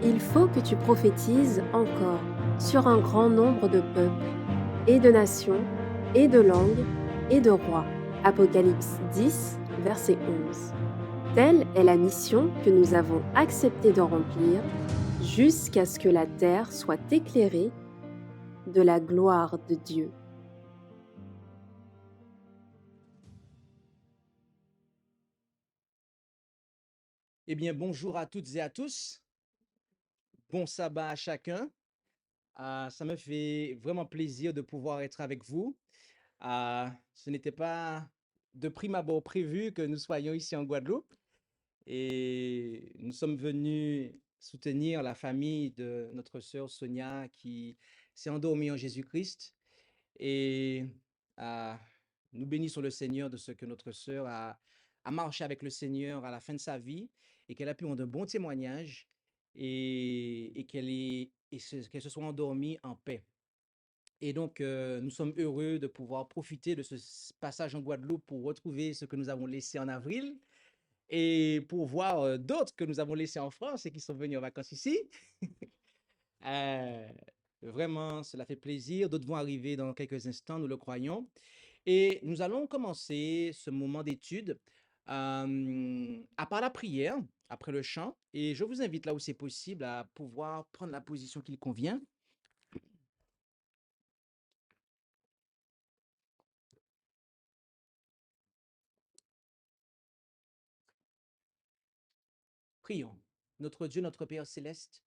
Il faut que tu prophétises encore sur un grand nombre de peuples, et de nations, et de langues, et de rois. Apocalypse 10, verset 11. Telle est la mission que nous avons accepté de remplir jusqu'à ce que la terre soit éclairée de la gloire de Dieu. Eh bien, bonjour à toutes et à tous. Bon sabbat à chacun. Ça me fait vraiment plaisir de pouvoir être avec vous. Ce n'était pas de prime abord prévu que nous soyons ici en Guadeloupe et nous sommes venus soutenir la famille de notre sœur Sonia qui s'est endormie en Jésus-Christ et euh, nous bénissons le Seigneur de ce que notre sœur a marché avec le Seigneur à la fin de sa vie et qu'elle a pu rendre un bon témoignage et qu'elle se soit endormie en paix. Et donc, nous sommes heureux de pouvoir profiter de ce passage en Guadeloupe pour retrouver ce que nous avons laissé en avril et pour voir d'autres que nous avons laissés en France et qui sont venus en vacances ici. Euh, Vraiment, cela fait plaisir. D'autres vont arriver dans quelques instants, nous le croyons. Et nous allons commencer ce moment d'étude à part la prière, après le chant. Et je vous invite là où c'est possible à pouvoir prendre la position qu'il convient. Prions. Notre Dieu, notre Père céleste,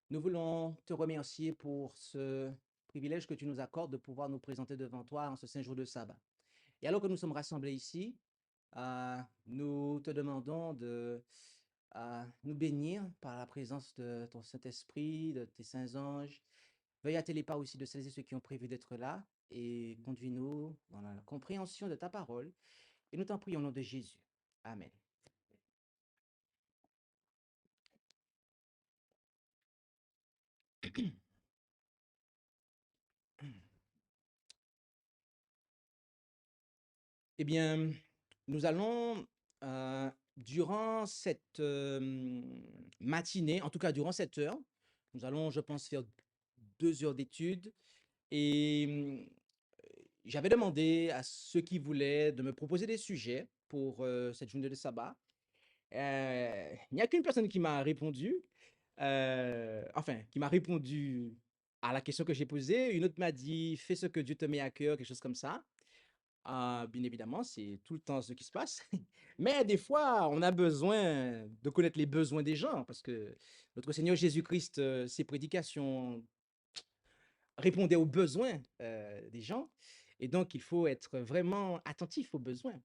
nous voulons te remercier pour ce privilège que tu nous accordes de pouvoir nous présenter devant toi en ce saint jour de sabbat. Et alors que nous sommes rassemblés ici, nous te demandons de nous bénir par la présence de ton Saint-Esprit, de tes saints anges. Veuille à les pas aussi de celles et ceux qui ont prévu d'être là et conduis-nous dans la compréhension de ta parole. Et nous t'en prions au nom de Jésus. Amen. Eh bien, nous allons, durant cette matinée, en tout cas durant cette heure, nous allons, je pense, faire 2 heures d'études. Et j'avais demandé à ceux qui voulaient de me proposer des sujets pour cette journée de sabbat. Il n'y a qu'une personne qui m'a répondu, enfin, qui m'a répondu à la question que j'ai posée. Une autre m'a dit, fais ce que Dieu te met à cœur, quelque chose comme ça. Bien évidemment, c'est tout le temps ce qui se passe. Mais des fois, on a besoin de connaître les besoins des gens parce que notre Seigneur Jésus-Christ, ses prédications répondaient aux besoins des gens. Et donc, il faut être vraiment attentif aux besoins.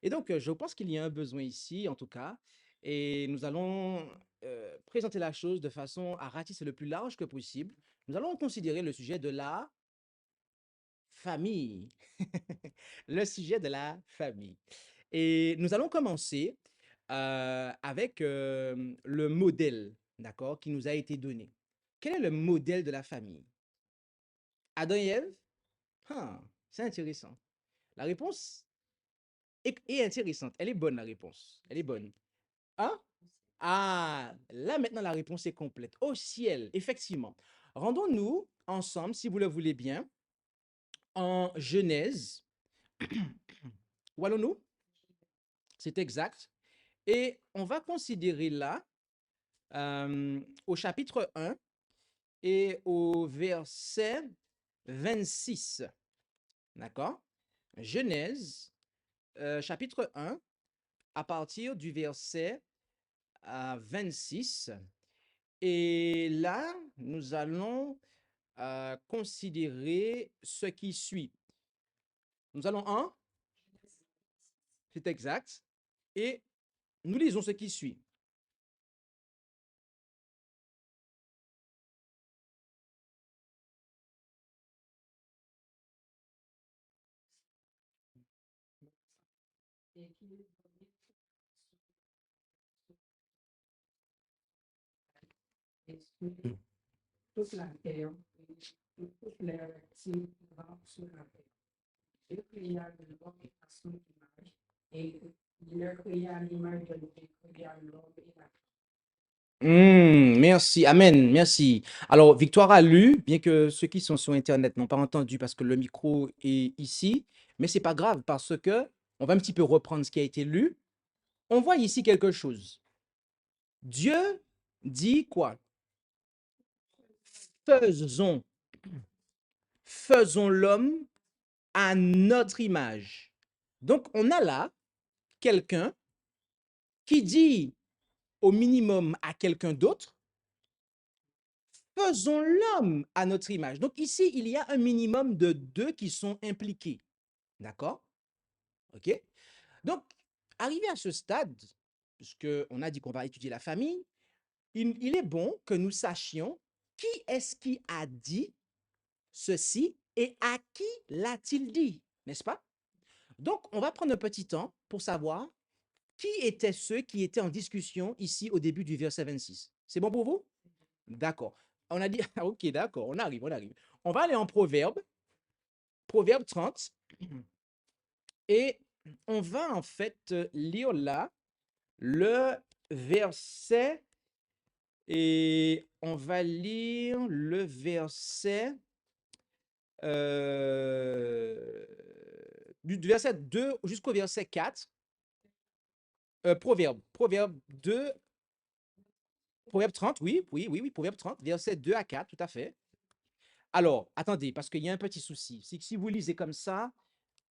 Et donc, je pense qu'il y a un besoin ici, en tout cas, et nous allons présenter la chose de façon à ratisser le plus large que possible. Nous allons considérer le sujet de la famille. Le sujet de la famille. Et nous allons commencer avec le modèle, d'accord, qui nous a été donné. Quel est le modèle de la famille? Adam et Ève? C'est intéressant. La réponse est intéressante. Elle est bonne, la réponse. Elle est bonne. Hein? Là maintenant, la réponse est complète. Au ciel, effectivement. Rendons-nous ensemble, si vous le voulez bien, en Genèse. Où allons-nous? C'est exact. Et on va considérer là, au chapitre 1 et au verset 26. D'accord? Genèse, chapitre 1, à partir du verset 26. Et là, nous allons considérer ce qui suit. Nous allons en, c'est exact, et nous lisons ce qui suit. Toute la terre et toutes les reptiles qui rampent sur la terre. Dieu créa de l'homme à son image, et il le créa à l'image de Dieu, créa l'homme et la femme. Merci, amen, merci. Alors, Victoire a lu, bien que ceux qui sont sur Internet n'ont pas entendu parce que le micro est ici, mais c'est pas grave parce que on va un petit peu reprendre ce qui a été lu. On voit ici quelque chose. Dieu dit quoi? Faisons, faisons l'homme à notre image. Donc, on a là quelqu'un qui dit au minimum à quelqu'un d'autre, faisons l'homme à notre image. Donc ici, il y a un minimum de deux qui sont impliqués. D'accord? OK? Donc, arrivé à ce stade, puisqu'on a dit qu'on va étudier la famille, il est bon que nous sachions qui est-ce qui a dit ceci et à qui l'a-t-il dit, n'est-ce pas? Donc, on va prendre un petit temps pour savoir qui étaient ceux qui étaient en discussion ici au début du verset 26. C'est bon pour vous? D'accord. On a dit, ah, ok, d'accord, on arrive, on arrive. On va aller en Proverbe, Proverbe 30, et on va en fait lire là le verset, et on va lire le verset, euh, du verset 2 jusqu'au verset 4. Proverbe 2, Proverbe 30, oui, oui, oui, oui, Proverbe 30, verset 2 à 4, tout à fait. Alors, attendez, parce qu'il y a un petit souci. Si vous lisez comme ça,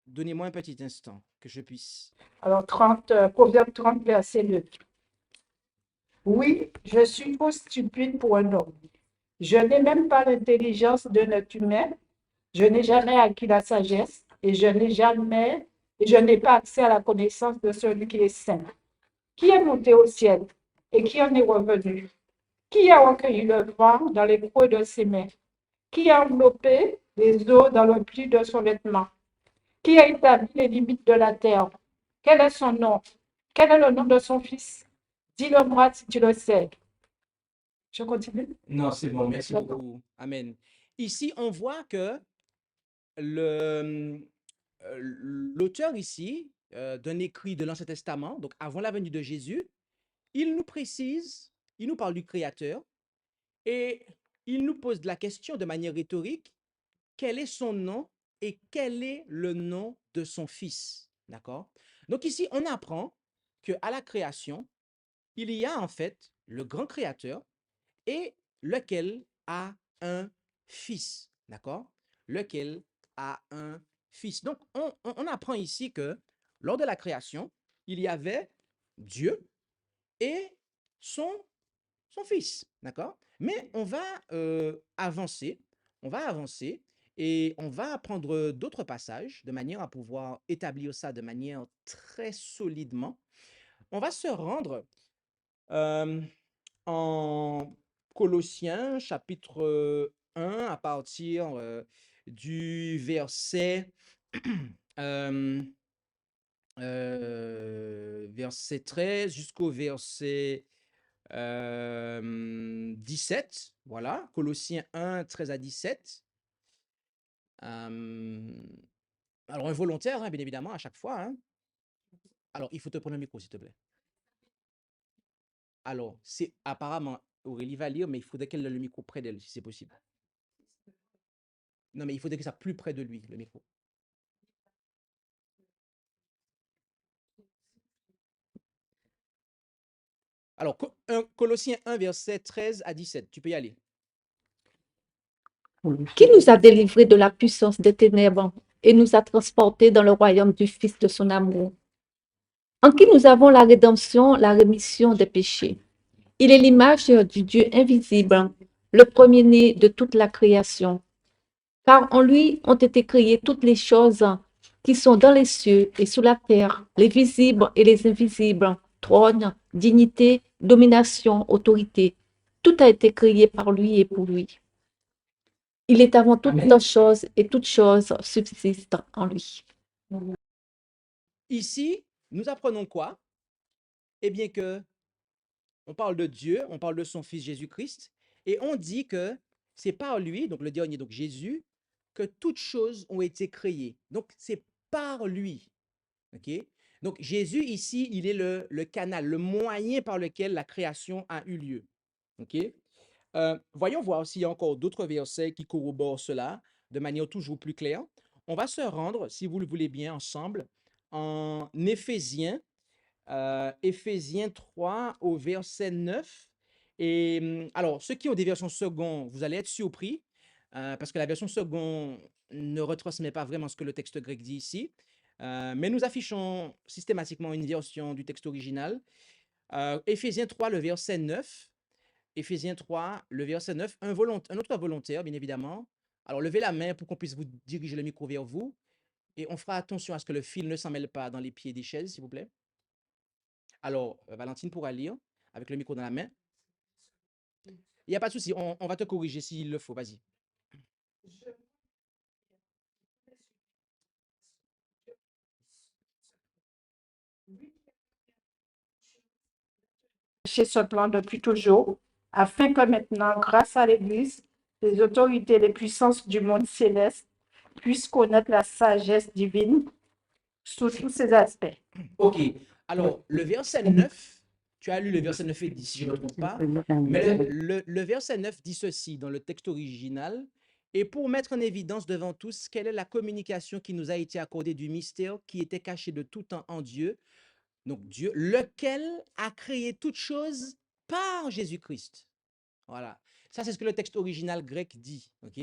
donnez-moi un petit instant que je puisse. Alors, Proverbe 30, verset 2. Oui, je suis trop stupide pour un homme. Je n'ai même pas l'intelligence d'un être humain. Je n'ai jamais acquis la sagesse et je n'ai pas accès à la connaissance de celui qui est saint. Qui est monté au ciel et qui en est revenu? Qui a recueilli le vent dans les creux de ses mains? Qui a enveloppé les eaux dans le pli de son vêtement? Qui a établi les limites de la terre? Quel est son nom? Quel est le nom de son fils? Dis-le-moi si tu le sais. Je continue. Non, c'est bon, merci beaucoup. Amen. Ici, on voit que l'auteur ici d'un écrit de l'Ancien Testament, donc avant la venue de Jésus, il nous précise, il nous parle du Créateur et il nous pose la question de manière rhétorique, quel est son nom et quel est le nom de son fils? D'accord? Donc ici, on apprend qu'à la création, il y a en fait le grand Créateur et lequel a un fils. D'accord? Lequel a un fils. Donc, on apprend ici que lors de la création, il y avait Dieu et son, son fils. D'accord? Mais on va avancer et on va prendre d'autres passages de manière à pouvoir établir ça de manière très solidement. On va se rendre euh, en Colossiens chapitre 1 à partir du verset, euh, verset 13 jusqu'au verset 17. Voilà, Colossiens 1, 13 à 17. Alors, un volontaire, hein, bien évidemment, à chaque fois. Hein. Alors, il faut te prendre le micro, s'il te plaît. Alors, c'est apparemment, Aurélie va lire, mais il faudrait qu'elle ait le micro près d'elle, si c'est possible. Non, mais il faudrait que ça plus près de lui, le micro. Alors, Colossiens 1, verset 13 à 17. Tu peux y aller. Qui nous a délivrés de la puissance des ténèbres et nous a transportés dans le royaume du Fils de son amour, en qui nous avons la rédemption, la rémission des péchés. Il est l'image du Dieu invisible, le premier-né de toute la création. Car en lui ont été créées toutes les choses qui sont dans les cieux et sous la terre, les visibles et les invisibles, trône, dignité, domination, autorité. Tout a été créé par lui et pour lui. Il est avant toutes choses et toutes choses subsistent en lui. Ici, nous apprenons quoi? Eh bien que on parle de Dieu, on parle de son Fils Jésus-Christ, et on dit que c'est par lui, donc le dernier, donc Jésus, que toutes choses ont été créées. Donc, c'est par lui. OK? Donc, Jésus, ici, il est le canal, le moyen par lequel la création a eu lieu. OK? Voyons voir s'il y a encore d'autres versets qui corroborent cela de manière toujours plus claire. On va se rendre, si vous le voulez bien, ensemble en Éphésiens, Éphésiens 3 au verset 9. Et alors, ceux qui ont des versions secondes, vous allez être surpris parce que la version seconde ne retransmet pas vraiment ce que le texte grec dit ici. Mais nous affichons systématiquement une version du texte original. Éphésiens 3, le verset 9. Éphésiens 3, le verset 9. Un autre volontaire, bien évidemment. Alors, levez la main pour qu'on puisse vous diriger le micro vers vous. Et on fera attention à ce que le fil ne s'en mêle pas dans les pieds des chaises, s'il vous plaît. Alors, Valentine pourra lire avec le micro dans la main. Il n'y a pas de souci, on va te corriger s'il le faut. Vas-y. Chez ce plan depuis toujours, afin que maintenant, grâce à l'Église, les autorités et les puissances du monde céleste puissent connaître la sagesse divine sous tous ses aspects. OK. Alors, le verset 9, tu as lu le verset 9 et 10, si je ne me trompe pas. Mais le verset 9 dit ceci dans le texte original. Et pour mettre en évidence devant tous quelle est la communication qui nous a été accordée du mystère qui était caché de tout temps en Dieu, donc Dieu, lequel a créé toutes choses par Jésus-Christ. Voilà. Ça, c'est ce que le texte original grec dit. OK?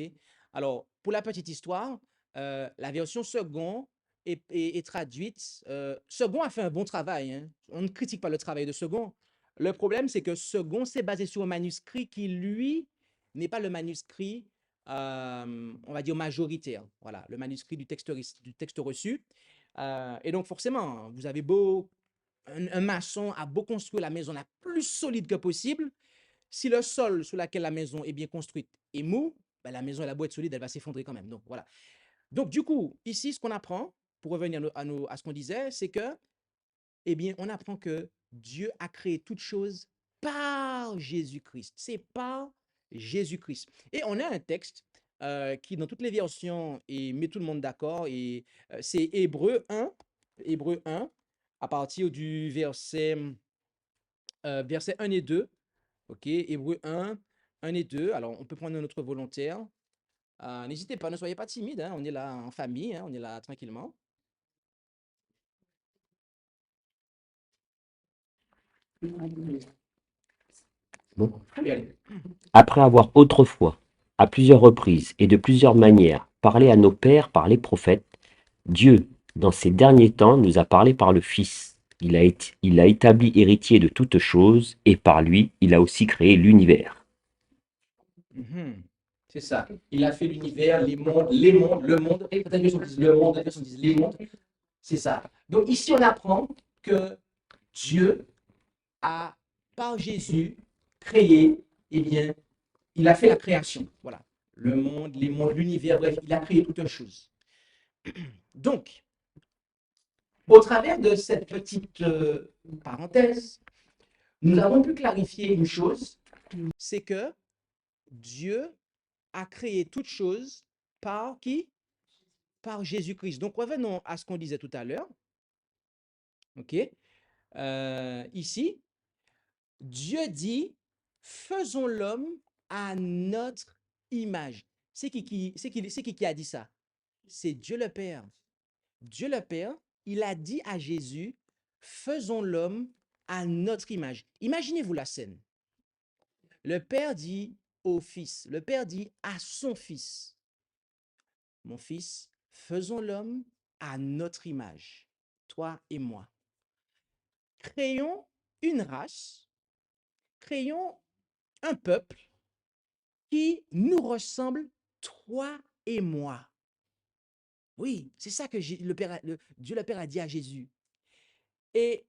Alors, pour la petite histoire, la version second est traduite. Second a fait un bon travail, hein. On ne critique pas le travail de second. Le problème, c'est que second s'est basé sur un manuscrit qui, lui, n'est pas le manuscrit, on va dire, majoritaire. Voilà, le manuscrit du texte reçu. Et donc, forcément, vous avez beau. Un maçon a beau construire la maison la plus solide que possible. Si le sol sur lequel la maison est bien construite est mou, ben la maison, elle a beau être solide, elle va s'effondrer quand même. Donc, voilà. Donc, du coup, ici, ce qu'on apprend, pour revenir à ce qu'on disait, c'est que, eh bien, on apprend que Dieu a créé toutes choses par Jésus-Christ. C'est par Jésus-Christ. Et on a un texte qui, dans toutes les versions, met tout le monde d'accord. Et c'est Hébreux 1, à partir du verset 1 et 2. OK, Hébreux 1 et 2. Alors, on peut prendre un autre volontaire. N'hésitez pas, ne soyez pas timide, hein, on est là en famille, hein, on est là tranquillement. Bon. Oui, allez. Après avoir autrefois, à plusieurs reprises et de plusieurs manières, parlé à nos pères par les prophètes, Dieu, dans ces derniers temps, nous a parlé par le Fils. Il a établi héritier de toutes choses, et par lui, il a aussi créé l'univers. Mhm. C'est ça. Il a fait l'univers, les mondes, le monde. Et certaines versions disent le monde, d'autres versions disent les mondes. C'est ça. Donc ici, on apprend que Dieu a, par Jésus, créé, eh bien, il a fait la création. Voilà. Le monde, les mondes, l'univers, bref, il a créé toutes choses. Donc, au travers de cette petite parenthèse, nous avons pu clarifier une chose, c'est que Dieu a créé toutes choses par qui? Par Jésus-Christ. Donc, revenons à ce qu'on disait tout à l'heure. OK? Ici, Dieu dit, faisons l'homme à notre image. C'est qui a dit ça? C'est Dieu le Père. Dieu le Père, il a dit à Jésus, faisons l'homme à notre image. Imaginez-vous la scène. Le Père dit au Fils, le Père dit à son Fils, mon Fils, faisons l'homme à notre image, toi et moi. Créons une race, créons un peuple qui nous ressemble, toi et moi. Oui, c'est ça que Dieu le Père a dit à Jésus. Et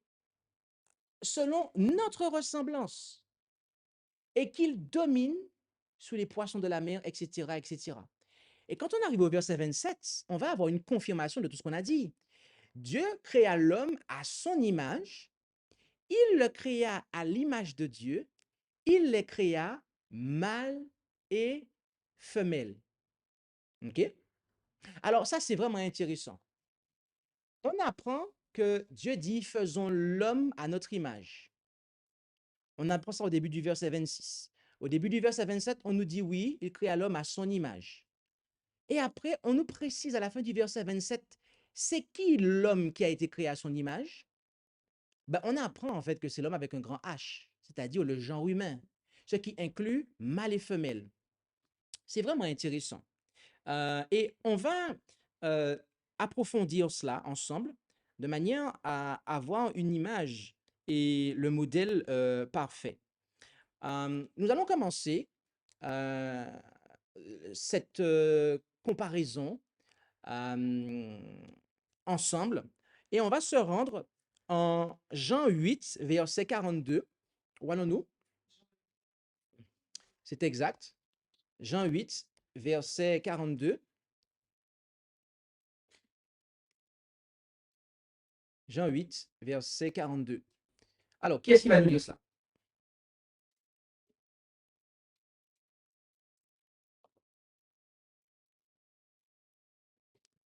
selon notre ressemblance, et qu'il domine sur les poissons de la mer, etc., etc. Et quand on arrive au verset 27, on va avoir une confirmation de tout ce qu'on a dit. Dieu créa l'homme à son image, il le créa à l'image de Dieu, il les créa mâle et femelle. OK? Alors ça, c'est vraiment intéressant. On apprend que Dieu dit, faisons l'homme à notre image. On apprend ça au début du verset 26. Au début du verset 27, on nous dit oui, il créa l'homme à son image. Et après, on nous précise à la fin du verset 27, c'est qui l'homme qui a été créé à son image? Ben, on apprend en fait que c'est l'homme avec un grand H, c'est-à-dire le genre humain, ce qui inclut mâle et femelle. C'est vraiment intéressant. Et on va approfondir cela ensemble de manière à avoir une image et le modèle parfait. Nous allons commencer euh, cette comparaison ensemble et on va se rendre en Jean 8, verset 42. Où allons-nous? C'est exact. Jean 8, verset 42. Jean 8, verset 42. Alors, qui est-ce qui va nous lire ça?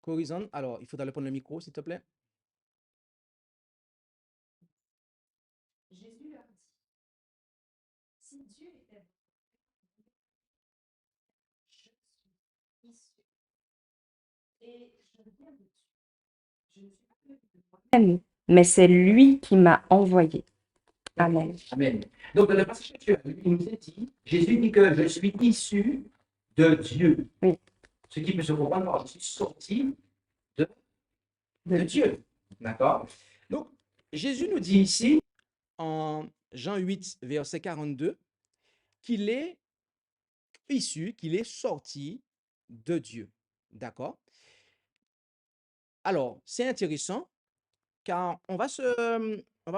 Corizon, alors, il faudra le prendre le micro, s'il te plaît. Jésus leur dit, si Dieu était bon, je suis issu et je viens de Dieu. Je ne suis pas venu de moi-même, mais c'est lui qui m'a envoyé. Amen. Amen. Donc, dans le passage actuel, il nous est dit, Jésus dit que je suis issu de Dieu. Oui. Ce qui peut se comprendre par je suis sorti de De Dieu. D'accord? Donc, Jésus nous dit ici, en Jean 8, verset 42, qu'il est issu, qu'il est sorti de Dieu. D'accord? Alors, c'est intéressant, car on va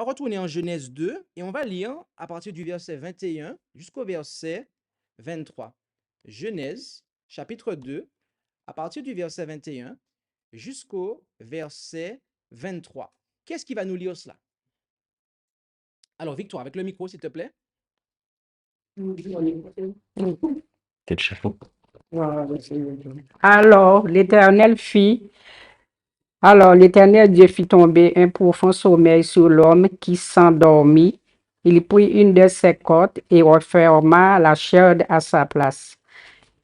retourner en Genèse 2 et on va lire à partir du verset 21 jusqu'au verset 23. Genèse, chapitre 2, à partir du verset 21 jusqu'au verset 23. Qu'est-ce qui va nous lire cela? Alors, Victoire, avec le micro, s'il te plaît. Quel chapeau. Alors l'Éternel Dieu fit tomber un profond sommeil sur l'homme qui s'endormit. Il prit une de ses côtes et referma la chair à sa place.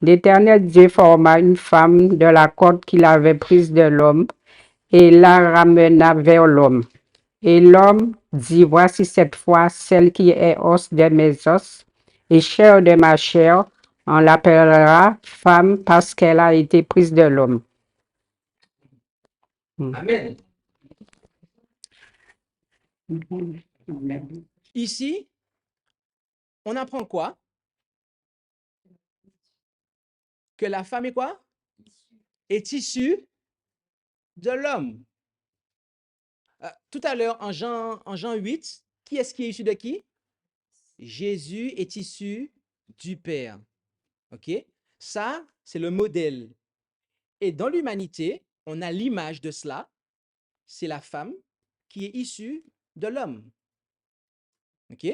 L'Éternel Dieu forma une femme de la côte qu'il avait prise de l'homme et la ramena vers l'homme. Et l'homme dit, voici cette fois celle qui est os de mes os et chair de ma chair. On l'appellera femme parce qu'elle a été prise de l'homme. Amen. Ici, on apprend quoi? Que la femme est quoi? Est issue de l'homme. Tout à l'heure, en Jean 8, qui est-ce qui est issu de qui? Jésus est issu du Père. OK? Ça, c'est le modèle. Et dans l'humanité, on a l'image de cela. C'est la femme qui est issue de l'homme. OK?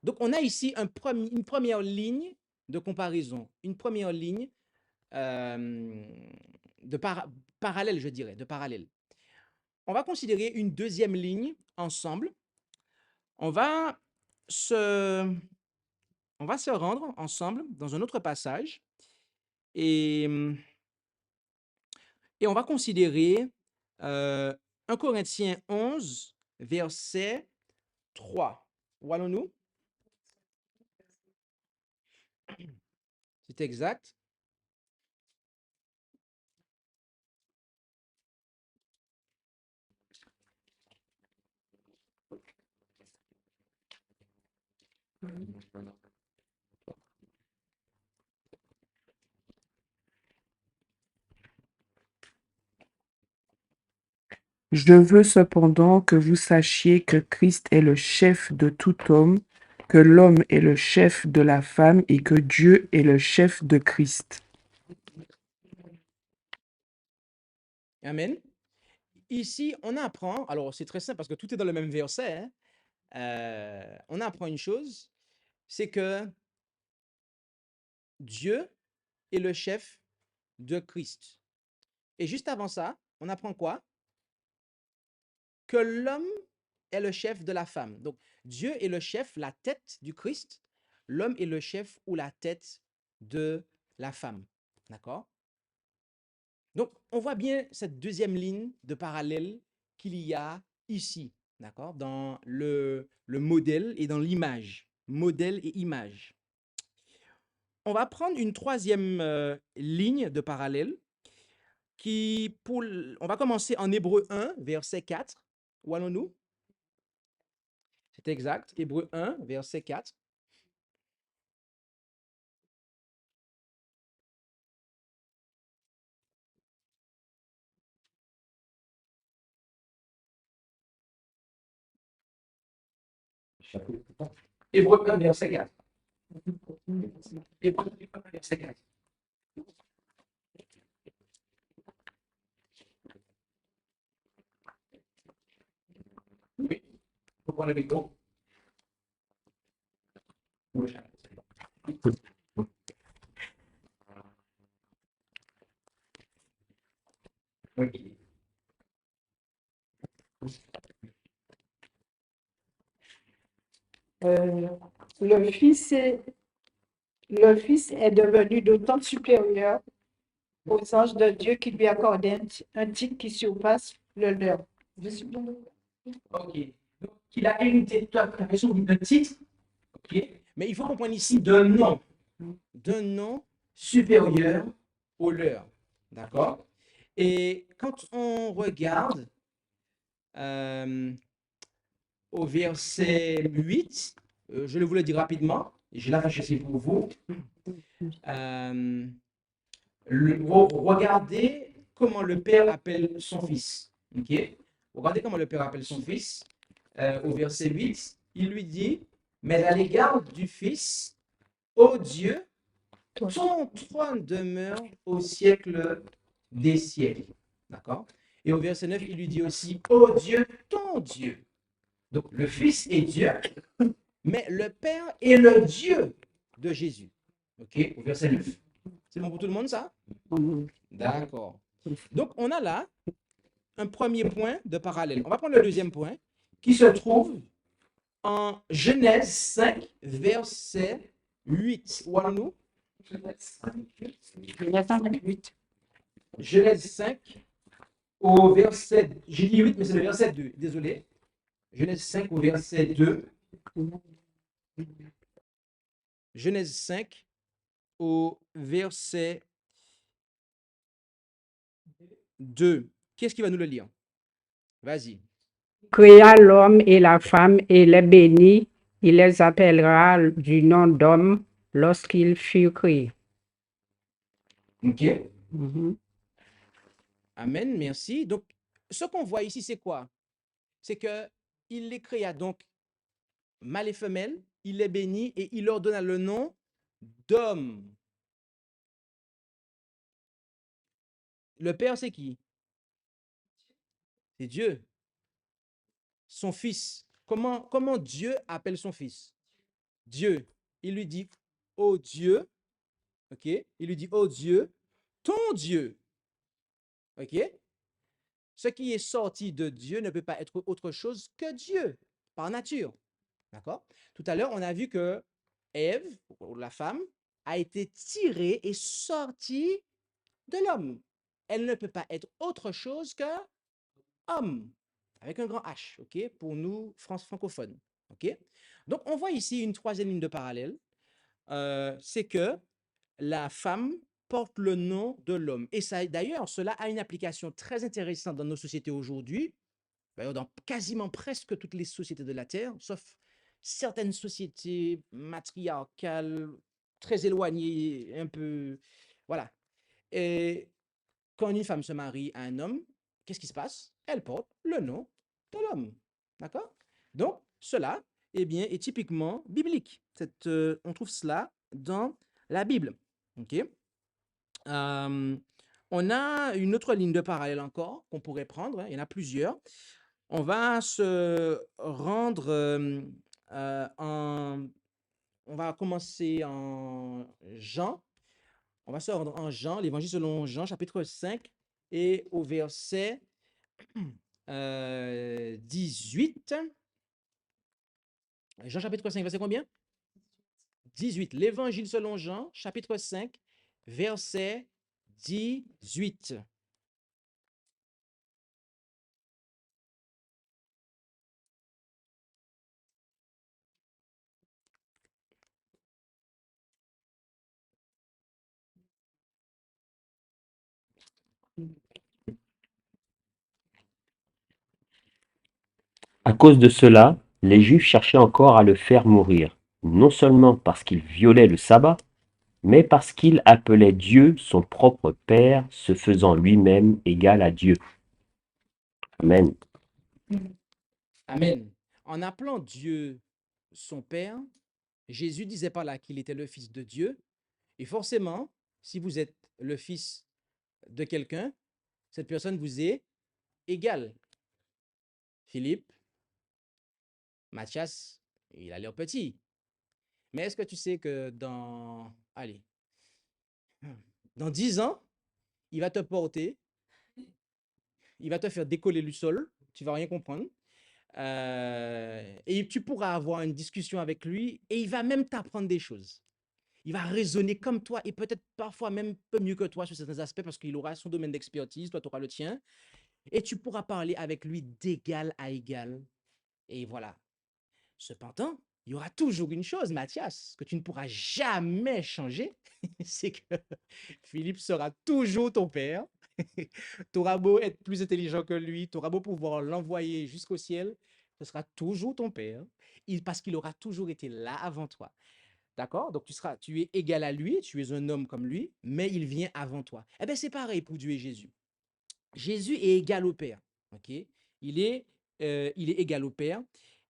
Donc, on a ici une première ligne de comparaison, une première ligne de parallèle, je dirais, de parallèle. On va considérer une deuxième ligne ensemble. On va se rendre ensemble dans un autre passage et on va considérer 1 Corinthiens 11, verset 3. Où allons-nous? C'est exact. Je veux cependant que vous sachiez que Christ est le chef de tout homme, que l'homme est le chef de la femme et que Dieu est le chef de Christ. Amen. Ici, on apprend, alors c'est très simple parce que tout est dans le même verset, hein. On apprend une chose, c'est que Dieu est le chef de Christ. Et juste avant ça, on apprend quoi? Que l'homme est le chef de la femme. Donc, Dieu est le chef, la tête du Christ. L'homme est le chef ou la tête de la femme. D'accord? Donc, on voit bien cette deuxième ligne de parallèle qu'il y a ici, d'accord, dans le modèle et dans l'image. Modèle et image. On va prendre une troisième ligne de parallèle on va commencer en Hébreu 1, verset 4. Où allons-nous? C'est exact. Hébreu 1, verset 4. Hébreu 1, verset 4. Hébreu 1, verset 4. Oui. Vous prenez le micro. Oui. Le Fils est devenu d'autant supérieur aux anges de Dieu qui lui accordaient un titre qui surpasse le leur. OK. Donc, il a hérité de la version d'un titre. OK. Mais il faut comprendre ici d'un nom supérieur au leur. D'accord? Et quand on regarde au verset 8, je vais vous le dire rapidement, je l'affiche ici pour vous. Regardez comment le Père appelle son Fils. Ok? Regardez comment le Père appelle son Fils. Au verset 8, il lui dit, mais à l'égard du Fils, ô Dieu, ton trône demeure au siècle des siècles. D'accord? Et au verset 9, il lui dit aussi, ô Dieu, ton Dieu. Donc le Fils est Dieu, mais le Père est le Dieu de Jésus. Ok? Au verset 9. C'est bon pour tout le monde, ça? D'accord. Donc, on a là un premier point de parallèle. On va prendre le deuxième point qui se trouve en Genèse 5, verset 8. Où allons-nous? Genèse 5, au verset... J'ai dit 8, mais c'est le verset 2. Désolé. Genèse 5, au verset 2. Genèse 5, au verset 2. Qui est-ce qui va nous le lire? Vas-y. Créa l'homme et la femme et les bénit, il les appellera du nom d'homme lorsqu'ils furent créés. OK. Mhm. Amen, merci. Donc, ce qu'on voit ici, c'est quoi? C'est que il les créa donc mâle et femelle, il les bénit et il leur donna le nom d'homme. Le Père, c'est qui? C'est Dieu. Son Fils. Comment Dieu appelle son Fils? Dieu. Il lui dit, oh Dieu, ok? Il lui dit, oh Dieu, ton Dieu. Ok? Ce qui est sorti de Dieu ne peut pas être autre chose que Dieu, par nature. D'accord? Tout à l'heure, on a vu que Ève, ou la femme, a été tirée et sortie de l'homme. Elle ne peut pas être autre chose que homme, avec un grand H, ok? Pour nous, francophones. Ok? Donc, on voit ici une troisième ligne de parallèle. C'est que la femme porte le nom de l'homme. Et ça, d'ailleurs, cela a une application très intéressante dans nos sociétés aujourd'hui, d'ailleurs, dans quasiment presque toutes les sociétés de la Terre, sauf certaines sociétés matriarcales, très éloignées, un peu... Voilà. Et quand une femme se marie à un homme, qu'est-ce qui se passe? Elle porte le nom de l'homme. D'accord? Donc, cela, eh bien, est typiquement biblique. On trouve cela dans la Bible. OK? On a une autre ligne de parallèle encore qu'on pourrait prendre, hein, il y en a plusieurs. On va se rendre on va commencer en Jean. On va se rendre en Jean, l'évangile selon Jean, chapitre 5, et au verset 18. Jean chapitre 5, verset combien? 18. L'évangile selon Jean, chapitre 5, verset 18. À cause de cela, les Juifs cherchaient encore à le faire mourir, non seulement parce qu'il violait le sabbat, mais parce qu'il appelait Dieu son propre Père, se faisant lui-même égal à Dieu. Amen. Amen. En appelant Dieu son Père, Jésus disait par là qu'il était le Fils de Dieu. Et forcément, si vous êtes le fils de quelqu'un, cette personne vous est égale. Philippe, Mathias, il a l'air petit. Mais est-ce que tu sais que allez, dans 10 ans, il va te porter, il va te faire décoller du sol, tu vas rien comprendre. Et tu pourras avoir une discussion avec lui et il va même t'apprendre des choses. Il va raisonner comme toi et peut-être parfois même un peu mieux que toi sur certains aspects parce qu'il aura son domaine d'expertise, toi tu auras le tien. Et tu pourras parler avec lui d'égal à égal. Et voilà. Cependant, il y aura toujours une chose, Mathias, que tu ne pourras jamais changer, c'est que Philippe sera toujours ton père. Tu auras beau être plus intelligent que lui, tu auras beau pouvoir l'envoyer jusqu'au ciel, ce sera toujours ton père, parce qu'il aura toujours été là avant toi. D'accord? Donc tu es égal à lui, tu es un homme comme lui, mais il vient avant toi. Eh bien, c'est pareil pour Dieu et Jésus. Jésus est égal au Père. Ok, il est égal au Père.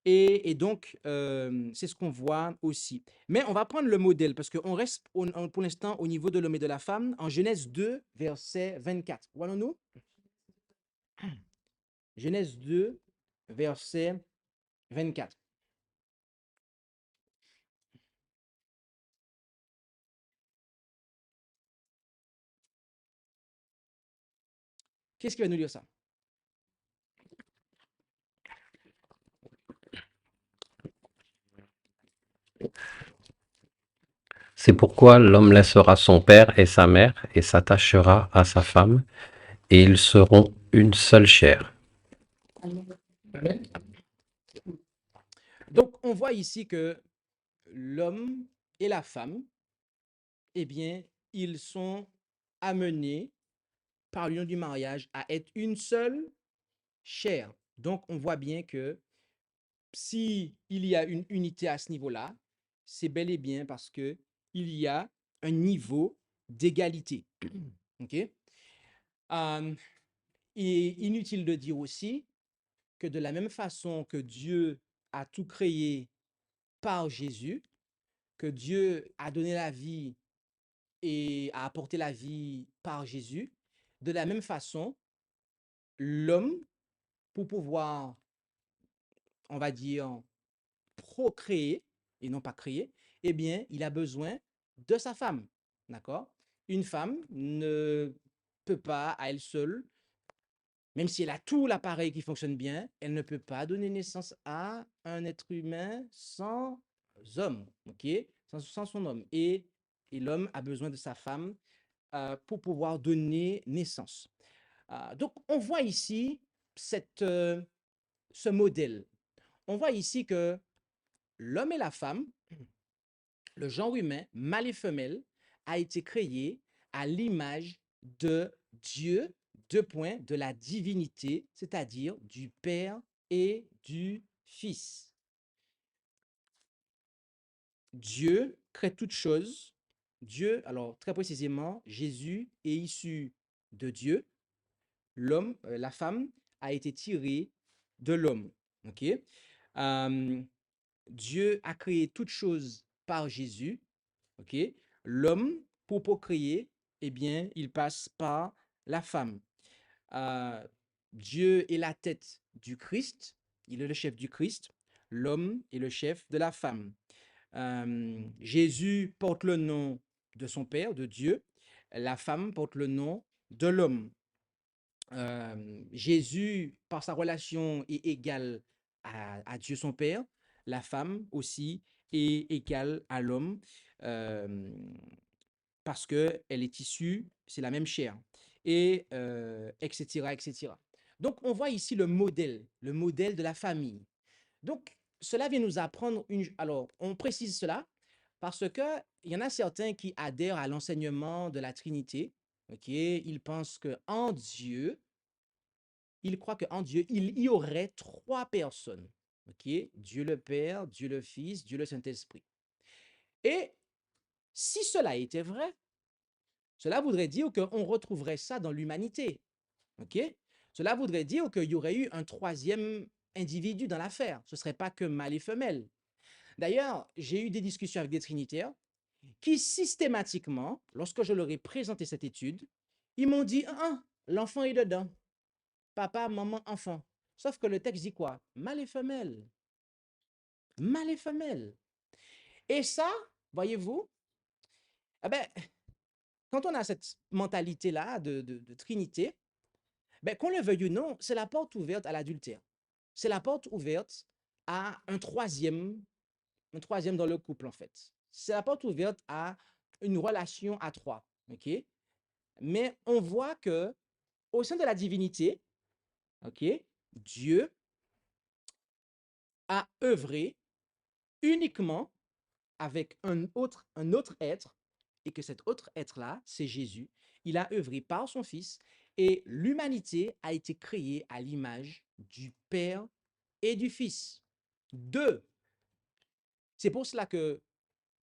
Et donc, c'est ce qu'on voit aussi. Mais on va prendre le modèle parce qu'on reste pour l'instant au niveau de l'homme et de la femme en Genèse 2, verset 24. Où allons-nous? Genèse 2, verset 24. Qu'est-ce qui va nous dire ça? C'est pourquoi l'homme laissera son père et sa mère et s'attachera à sa femme, et ils seront une seule chair. Amen. Donc, on voit ici que l'homme et la femme, eh bien, ils sont amenés par l'union du mariage à être une seule chair. Donc, on voit bien que si il y a une unité à ce niveau-là, c'est bel et bien parce que il y a un niveau d'égalité. OK? Il est inutile de dire aussi que de la même façon que Dieu a tout créé par Jésus, que Dieu a donné la vie et a apporté la vie par Jésus, de la même façon, l'homme, pour pouvoir, on va dire, procréer et non pas créer, eh bien, il a besoin de sa femme. D'accord? Une femme ne peut pas à elle seule, même si elle a tout l'appareil qui fonctionne bien, elle ne peut pas donner naissance à un être humain sans homme, ok? Sans son homme. Et l'homme a besoin de sa femme pour pouvoir donner naissance. Donc, on voit ici ce modèle. On voit ici que l'homme et la femme, le genre humain, mâle et femelle, a été créé à l'image de Dieu, de la divinité, c'est-à-dire du Père et du Fils. Dieu crée toutes choses. Dieu, alors très précisément, Jésus est issu de Dieu. L'homme, la femme a été tirée de l'homme. Ok? Dieu a créé toutes choses par Jésus. Ok? L'homme, pour procréer, eh bien, il passe par la femme. Dieu est la tête du Christ, il est le chef du Christ. L'homme est le chef de la femme. Jésus porte le nom de son Père, de Dieu. La femme porte le nom de l'homme. Jésus, par sa relation, est égal à Dieu son Père. la femme aussi est égale à l'homme euh, parce qu'elle est issue, c'est la même chair, et etc., etc. Donc, on voit ici le modèle de la famille. Donc, cela vient nous apprendre Alors, on précise cela parce que il y en a certains qui adhèrent à l'enseignement de la Trinité. Ok, ils pensent que en Dieu, ils croient qu'en Dieu, il y aurait trois personnes. Ok, Dieu le Père, Dieu le Fils, Dieu le Saint-Esprit. Et si cela était vrai, cela voudrait dire qu'on retrouverait ça dans l'humanité. Ok, cela voudrait dire qu'il y aurait eu un troisième individu dans l'affaire. Ce ne serait pas que mâle et femelle. D'ailleurs, j'ai eu des discussions avec des trinitaires qui systématiquement, lorsque je leur ai présenté cette étude, ils m'ont dit, ah, l'enfant est dedans. Papa, maman, enfant. Sauf que le texte dit quoi? Mâle et femelle. Mâle et femelle. Et ça, voyez-vous, eh ben, quand on a cette mentalité-là de Trinité, ben, qu'on le veuille ou non, c'est la porte ouverte à l'adultère. C'est la porte ouverte à un troisième dans le couple, en fait. C'est la porte ouverte à une relation à trois. OK? Mais on voit que au sein de la divinité, OK, Dieu a œuvré uniquement avec un autre être, et que cet autre être-là, c'est Jésus. Il a œuvré par son Fils, et l'humanité a été créée à l'image du Père et du Fils. Deux. C'est pour cela que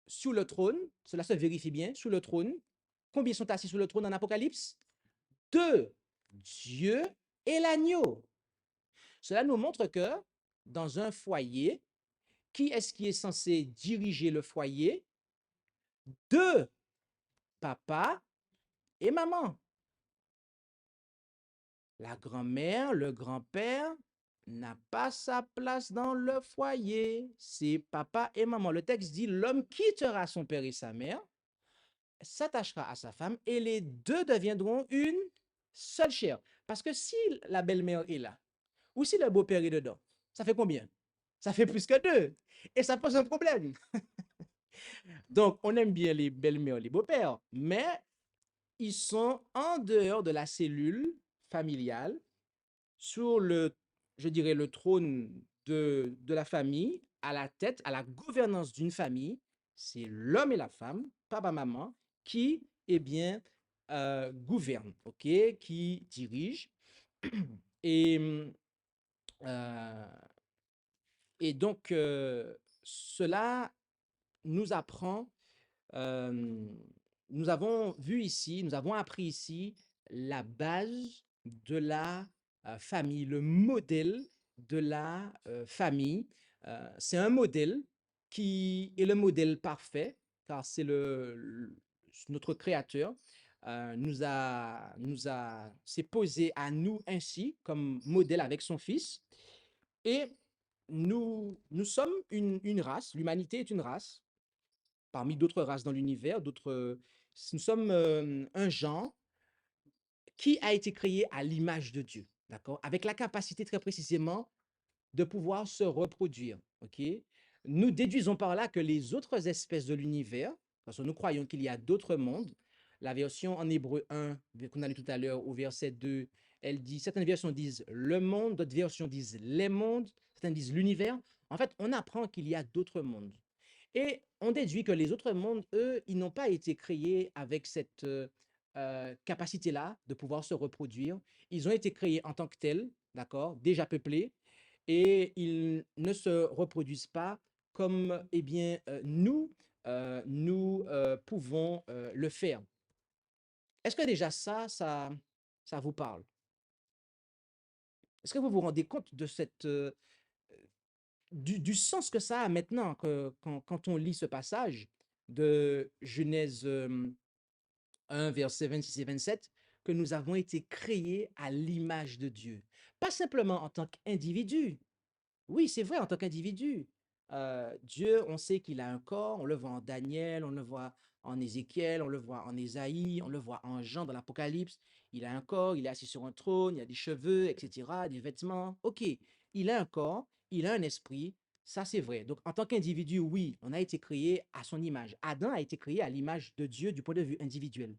sous le trône, cela se vérifie bien, sous le trône, combien sont assis sous le trône en Apocalypse? Deux. Dieu et l'agneau. Cela nous montre que dans un foyer, qui est-ce qui est censé diriger le foyer? Deux. Papa et maman. La grand-mère, le grand-père n'a pas sa place dans le foyer. C'est papa et maman. Le texte dit, l'homme quittera son père et sa mère, s'attachera à sa femme, et les deux deviendront une seule chair. Parce que si la belle-mère est là, ou si le beau-père est dedans, ça fait combien? Ça fait plus que deux. Et ça pose un problème. Donc, on aime bien les belles-mères, les beaux-pères, mais ils sont en dehors de la cellule familiale, sur je dirais, le trône de la famille, à la tête, à la gouvernance d'une famille. C'est l'homme et la femme, papa, maman, qui, eh bien, gouvernent, ok, qui dirigent. Et, euh, et donc, cela nous apprend, euh, nous avons vu ici, nous avons appris ici la base de la famille, le modèle de la famille. C'est un modèle qui est le modèle parfait, car c'est notre Créateur s'est posé à nous ainsi comme modèle avec son Fils. Et nous sommes une race, l'humanité est une race, parmi d'autres races dans l'univers, nous sommes un genre qui a été créé à l'image de Dieu, d'accord? Avec la capacité très précisément de pouvoir se reproduire, ok? Nous déduisons par là que les autres espèces de l'univers, parce que nous croyons qu'il y a d'autres mondes, la version en Hébreu 1, qu'on a lu tout à l'heure, au verset 2, elle dit, certaines versions disent le monde, d'autres versions disent les mondes, certaines disent l'univers. En fait, on apprend qu'il y a d'autres mondes. Et on déduit que les autres mondes, eux, ils n'ont pas été créés avec cette capacité-là de pouvoir se reproduire. Ils ont été créés en tant que tels, d'accord, déjà peuplés, et ils ne se reproduisent pas comme, eh bien, nous pouvons le faire. Est-ce que déjà ça vous parle? Est-ce que vous vous rendez compte de du sens que ça a maintenant quand on lit ce passage de Genèse 1, versets 26 et 27, que nous avons été créés à l'image de Dieu. Pas simplement en tant qu'individu. Oui, c'est vrai, en tant qu'individu. Dieu, on sait qu'il a un corps, on le voit en Daniel, on le voit en Ézéchiel, on le voit en Ésaïe, on le voit en Jean dans l'Apocalypse. Il a un corps, il est assis sur un trône, il a des cheveux, etc., des vêtements. Ok, il a un corps, il a un esprit, Ça, c'est vrai. Donc, en tant qu'individu, oui, on a été créé à son image. Adam a été créé à l'image de Dieu du point de vue individuel.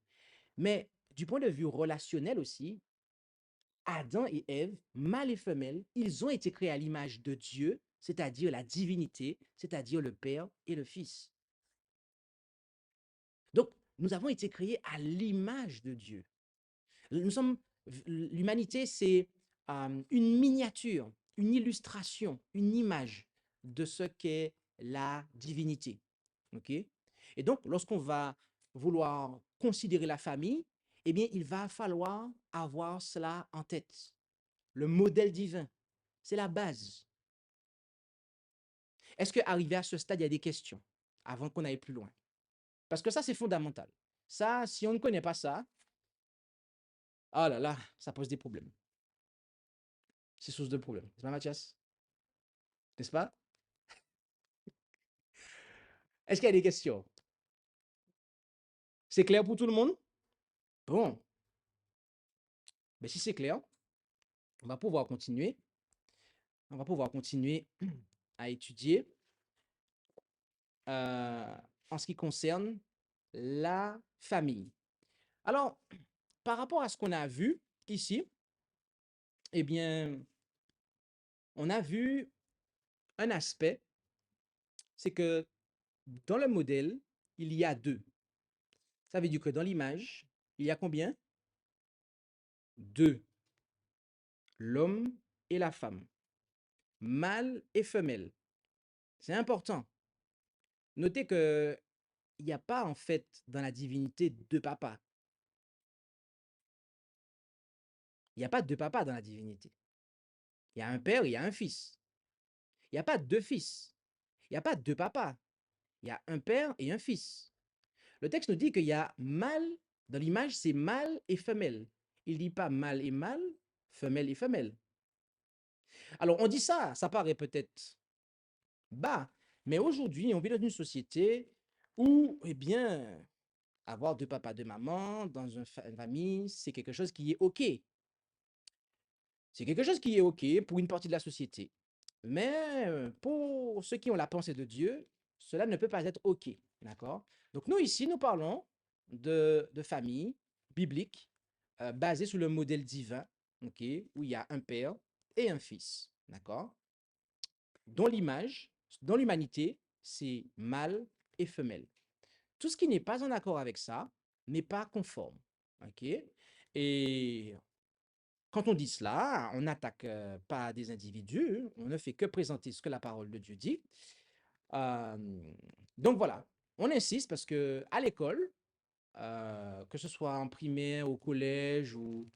Mais du point de vue relationnel aussi, Adam et Ève, mâle et femelle, ils ont été créés à l'image de Dieu, c'est-à-dire la divinité, c'est-à-dire le Père et le Fils. Donc, nous avons été créés à l'image de Dieu. L'humanité, c'est une miniature, une illustration, une image de ce qu'est la divinité. OK? Et donc, lorsqu'on va vouloir considérer la famille, eh bien, il va falloir avoir cela en tête. Le modèle divin, c'est la base. Est-ce qu'arrivé à ce stade, il y a des questions avant qu'on aille plus loin? Parce que ça, c'est fondamental. Ça, si on ne connaît pas ça, oh là là, ça pose des problèmes. C'est source de problèmes. C'est pas Mathias? N'est-ce pas? Est-ce qu'il y a des questions? C'est clair pour tout le monde? Bon, mais si c'est clair, on va pouvoir continuer. On va pouvoir continuer à étudier en ce qui concerne la famille. Alors, par rapport à ce qu'on a vu ici, eh bien, on a vu un aspect, c'est que dans le modèle, il y a deux. Ça veut dire que dans l'image, il y a combien? Deux. L'homme et la femme. Mâle et femelle. C'est important. Notez que il n'y a pas en fait dans la divinité deux papas. Il n'y a pas deux papas dans la divinité. Il y a un père, il y a un fils. Il n'y a pas deux fils. Il n'y a pas deux papas. Il y a un père et un fils. Le texte nous dit qu'il y a mâle, dans l'image, c'est mâle et femelle. Il ne dit pas mâle et mâle, femelle et femelle. Alors, on dit ça, ça paraît peut-être bas, mais aujourd'hui, on vit dans une société où, eh bien, avoir deux papas, deux mamans dans une famille, c'est quelque chose qui est OK. C'est quelque chose qui est OK pour une partie de la société. Mais pour ceux qui ont la pensée de Dieu, cela ne peut pas être OK. D'accord? Donc, nous, ici, nous parlons de famille biblique basée sur le modèle divin, OK, où il y a un père et un fils. D'accord? Dont l'image, dans l'humanité, c'est mâle et femelle. Tout ce qui n'est pas en accord avec ça n'est pas conforme. OK? Et quand on dit cela, on n'attaque pas des individus, on ne fait que présenter ce que la parole de Dieu dit. Euh, donc voilà, on insiste parce que à l'école, que ce soit en primaire, au collège, ou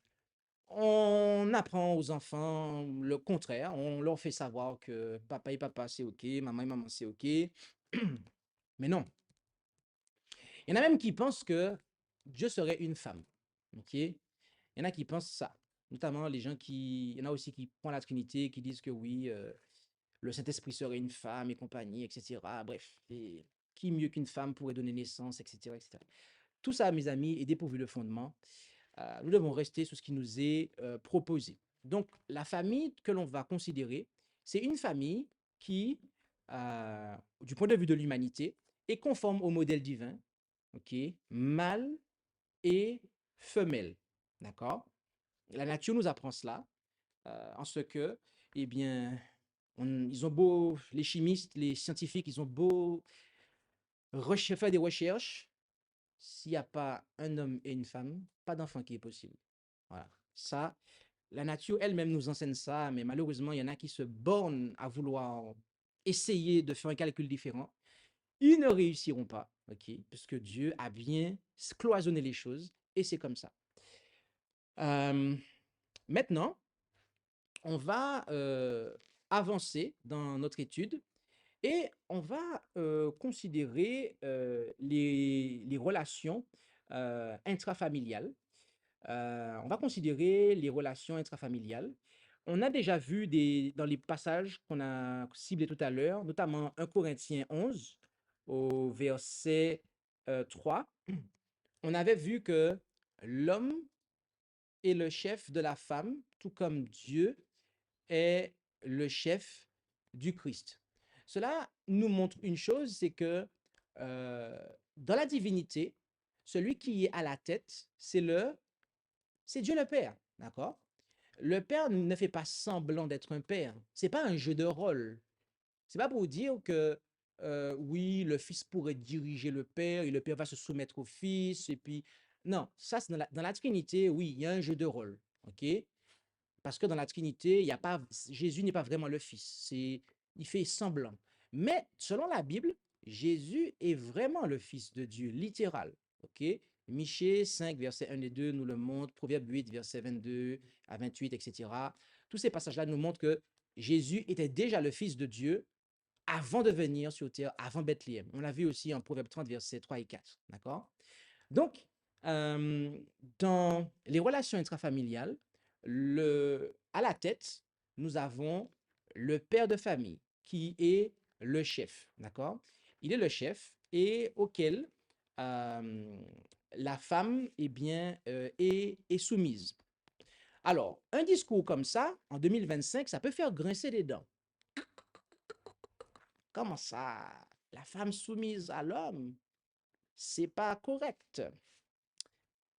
on apprend aux enfants le contraire. On leur fait savoir que papa et papa c'est OK, maman et maman c'est OK. Mais non. Il y en a même qui pensent que Dieu serait une femme. OK? Il y en a qui pensent ça. Notamment les gens qui. Il y en a aussi qui prennent la Trinité, qui disent que oui, le Saint-Esprit serait une femme et compagnie, etc. Bref. Et qui mieux qu'une femme pourrait donner naissance, etc., etc. Tout ça, mes amis, est dépourvu de fondement. Nous devons rester sur ce qui nous est proposé. Donc, la famille que l'on va considérer, c'est une famille qui, du point de vue de l'humanité, est conforme au modèle divin, ok, mâle et femelle, d'accord? La nature nous apprend cela, en ce que, eh bien, ils ont beau, les chimistes, les scientifiques, ils ont beau faire des recherches, s'il n'y a pas un homme et une femme, pas d'enfant qui est possible. Voilà. Ça, la nature elle-même nous enseigne ça, mais malheureusement, il y en a qui se bornent à vouloir essayer de faire un calcul différent. Ils ne réussiront pas, ok? Parce que Dieu a bien cloisonné les choses et c'est comme ça. Maintenant, on va avancer dans notre étude et on va considérer les relations intrafamiliales. On va considérer les relations intrafamiliales. On a déjà vu dans les passages qu'on a ciblés tout à l'heure, notamment 1 Corinthiens 11 au verset 3. On avait vu que l'homme est le chef de la femme, tout comme Dieu est le chef du Christ. Cela nous montre une chose, c'est que dans la divinité, celui qui est à la tête, c'est Dieu le Père, d'accord? Le Père ne fait pas semblant d'être un père. C'est pas un jeu de rôle. C'est pas pour dire que oui, le Fils pourrait diriger le Père et le Père va se soumettre au Fils. Et puis, non, ça, c'est dans la Trinité, oui, il y a un jeu de rôle. OK? Parce que dans la Trinité, il y a pas, Jésus n'est pas vraiment le Fils. Il fait semblant. Mais selon la Bible, Jésus est vraiment le Fils de Dieu, littéral. OK? Michée 5, verset 1 et 2 nous le montre, Proverbe 8, verset 22 à 28, etc. Tous ces passages-là nous montrent que Jésus était déjà le Fils de Dieu avant de venir sur terre, avant Bethléem. On l'a vu aussi en Proverbe 30, versets 3 et 4. D'accord? Donc, dans les relations intrafamiliales, à la tête, nous avons le père de famille qui est le chef. D'accord? Il est le chef et auquel la femme est soumise. Alors, un discours comme ça, en 2025, ça peut faire grincer les dents. Comment ça? La femme soumise à l'homme, c'est pas correct.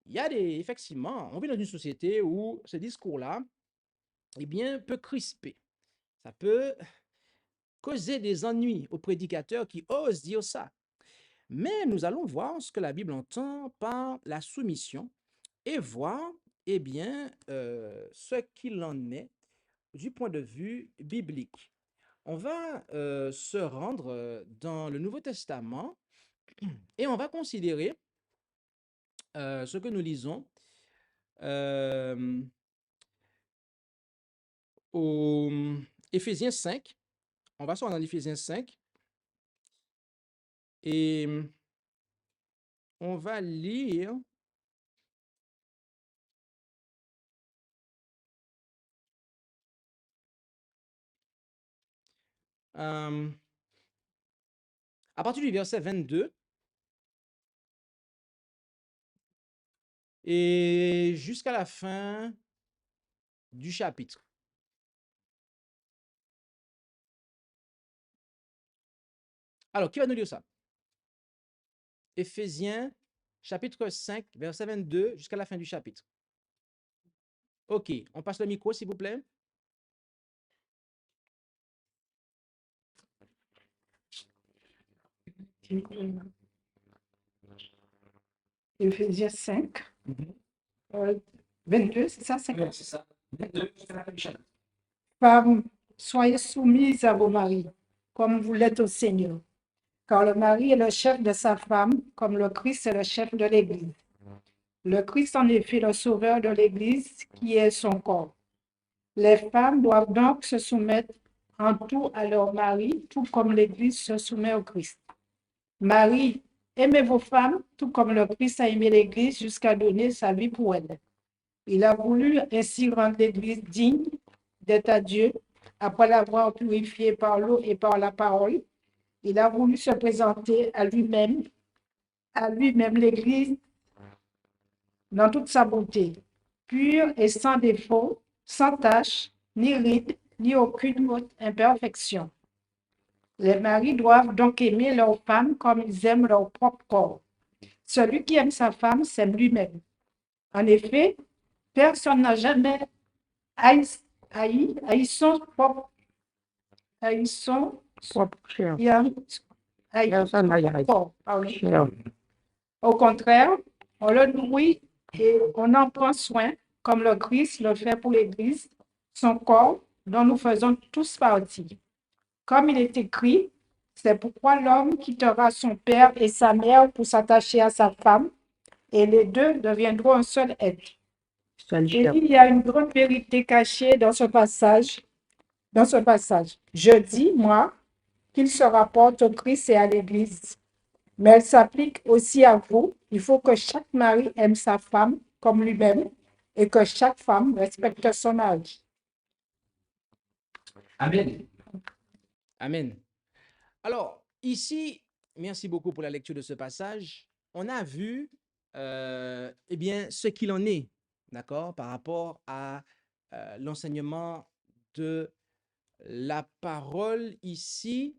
Il y a effectivement, on vit dans une société où ce discours-là, eh bien, peut crisper. Ça peut causer des ennuis aux prédicateurs qui osent dire ça. Mais nous allons voir ce que la Bible entend par la soumission et voir, eh bien, ce qu'il en est du point de vue biblique. On va se rendre dans le Nouveau Testament et on va considérer ce que nous lisons au Éphésiens 5. On va se rendre dans Éphésiens 5 et on va lire à partir du verset 22 et jusqu'à la fin du chapitre. Alors, qui va nous lire ça? Éphésiens, chapitre 5, verset 22, jusqu'à la fin du chapitre. OK, on passe le micro, s'il vous plaît. Éphésiens 5, 22, c'est ça? Oui, c'est ça. 22, jusqu'à la fin du chapitre. Femmes, soyez soumises à vos maris, comme vous l'êtes au Seigneur. Car le mari est le chef de sa femme, comme le Christ est le chef de l'Église. Le Christ en effet le sauveur de l'Église, qui est son corps. Les femmes doivent donc se soumettre en tout à leur mari, tout comme l'Église se soumet au Christ. Marie, aimez vos femmes, tout comme le Christ a aimé l'Église jusqu'à donner sa vie pour elle. Il a voulu ainsi rendre l'Église digne d'être à Dieu, après l'avoir purifiée par l'eau et par la parole. Il a voulu se présenter à lui-même l'Église dans toute sa beauté, pure et sans défaut, sans tache, ni ride, ni aucune autre imperfection. Les maris doivent donc aimer leurs femmes comme ils aiment leur propre corps. Celui qui aime sa femme s'aime lui-même. En effet, personne n'a jamais haï son propre corps. Pardon. Au contraire, on le nourrit et on en prend soin, comme le Christ le fait pour l'Église, son corps, dont nous faisons tous partie. Comme il est écrit, c'est pourquoi l'homme quittera son père et sa mère pour s'attacher à sa femme, et les deux deviendront un seul être. Et il y a une grande vérité cachée dans ce passage. Je dis, moi, qu'il se rapporte au Christ et à l'Église. Mais elle s'applique aussi à vous. Il faut que chaque mari aime sa femme comme lui-même et que chaque femme respecte son mari. Amen. Amen. Alors, ici, merci beaucoup pour la lecture de ce passage. On a vu eh bien, ce qu'il en est, d'accord, par rapport à l'enseignement de la parole ici.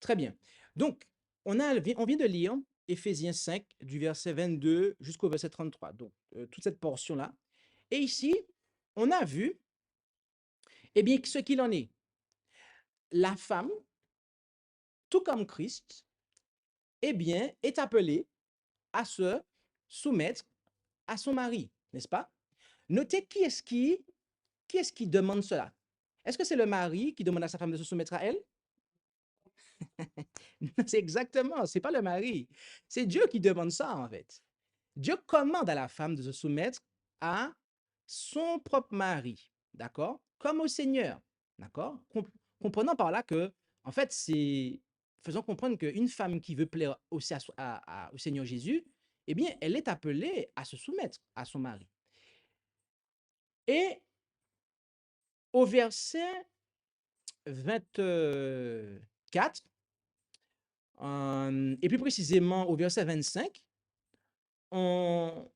Très bien. Donc, on vient de lire Éphésiens 5, du verset 22 jusqu'au verset 33. Donc, toute cette portion-là. Et ici, on a vu, eh bien, ce qu'il en est. La femme, tout comme Christ, eh bien, est appelée à se soumettre à son mari, n'est-ce pas? Notez qui est-ce qui demande cela? Est-ce que c'est le mari qui demande à sa femme de se soumettre à elle? C'est exactement, c'est pas le mari. C'est Dieu qui demande ça, en fait. Dieu commande à la femme de se soumettre à son propre mari, d'accord? Comme au Seigneur, d'accord? Comprenant par là que, en fait, faisons comprendre qu'une femme qui veut plaire aussi au Seigneur Jésus, eh bien, elle est appelée à se soumettre à son mari. Et au verset 24, et plus précisément au verset 25, on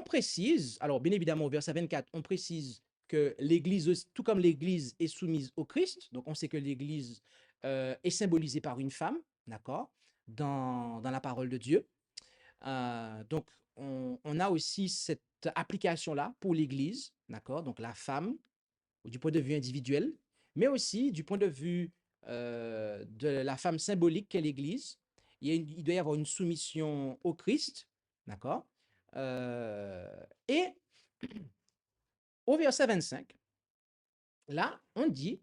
précise, alors bien évidemment au verset 24, on précise que l'Église, tout comme l'Église est soumise au Christ, donc on sait que l'Église est symbolisée par une femme, d'accord, dans la parole de Dieu. Donc on a aussi cette application-là pour l'Église, d'accord, donc la femme, du point de vue individuel, mais aussi du point de vue de la femme symbolique qu'est l'Église. Il doit y avoir une soumission au Christ, d'accord? Et au verset 25, là, on dit,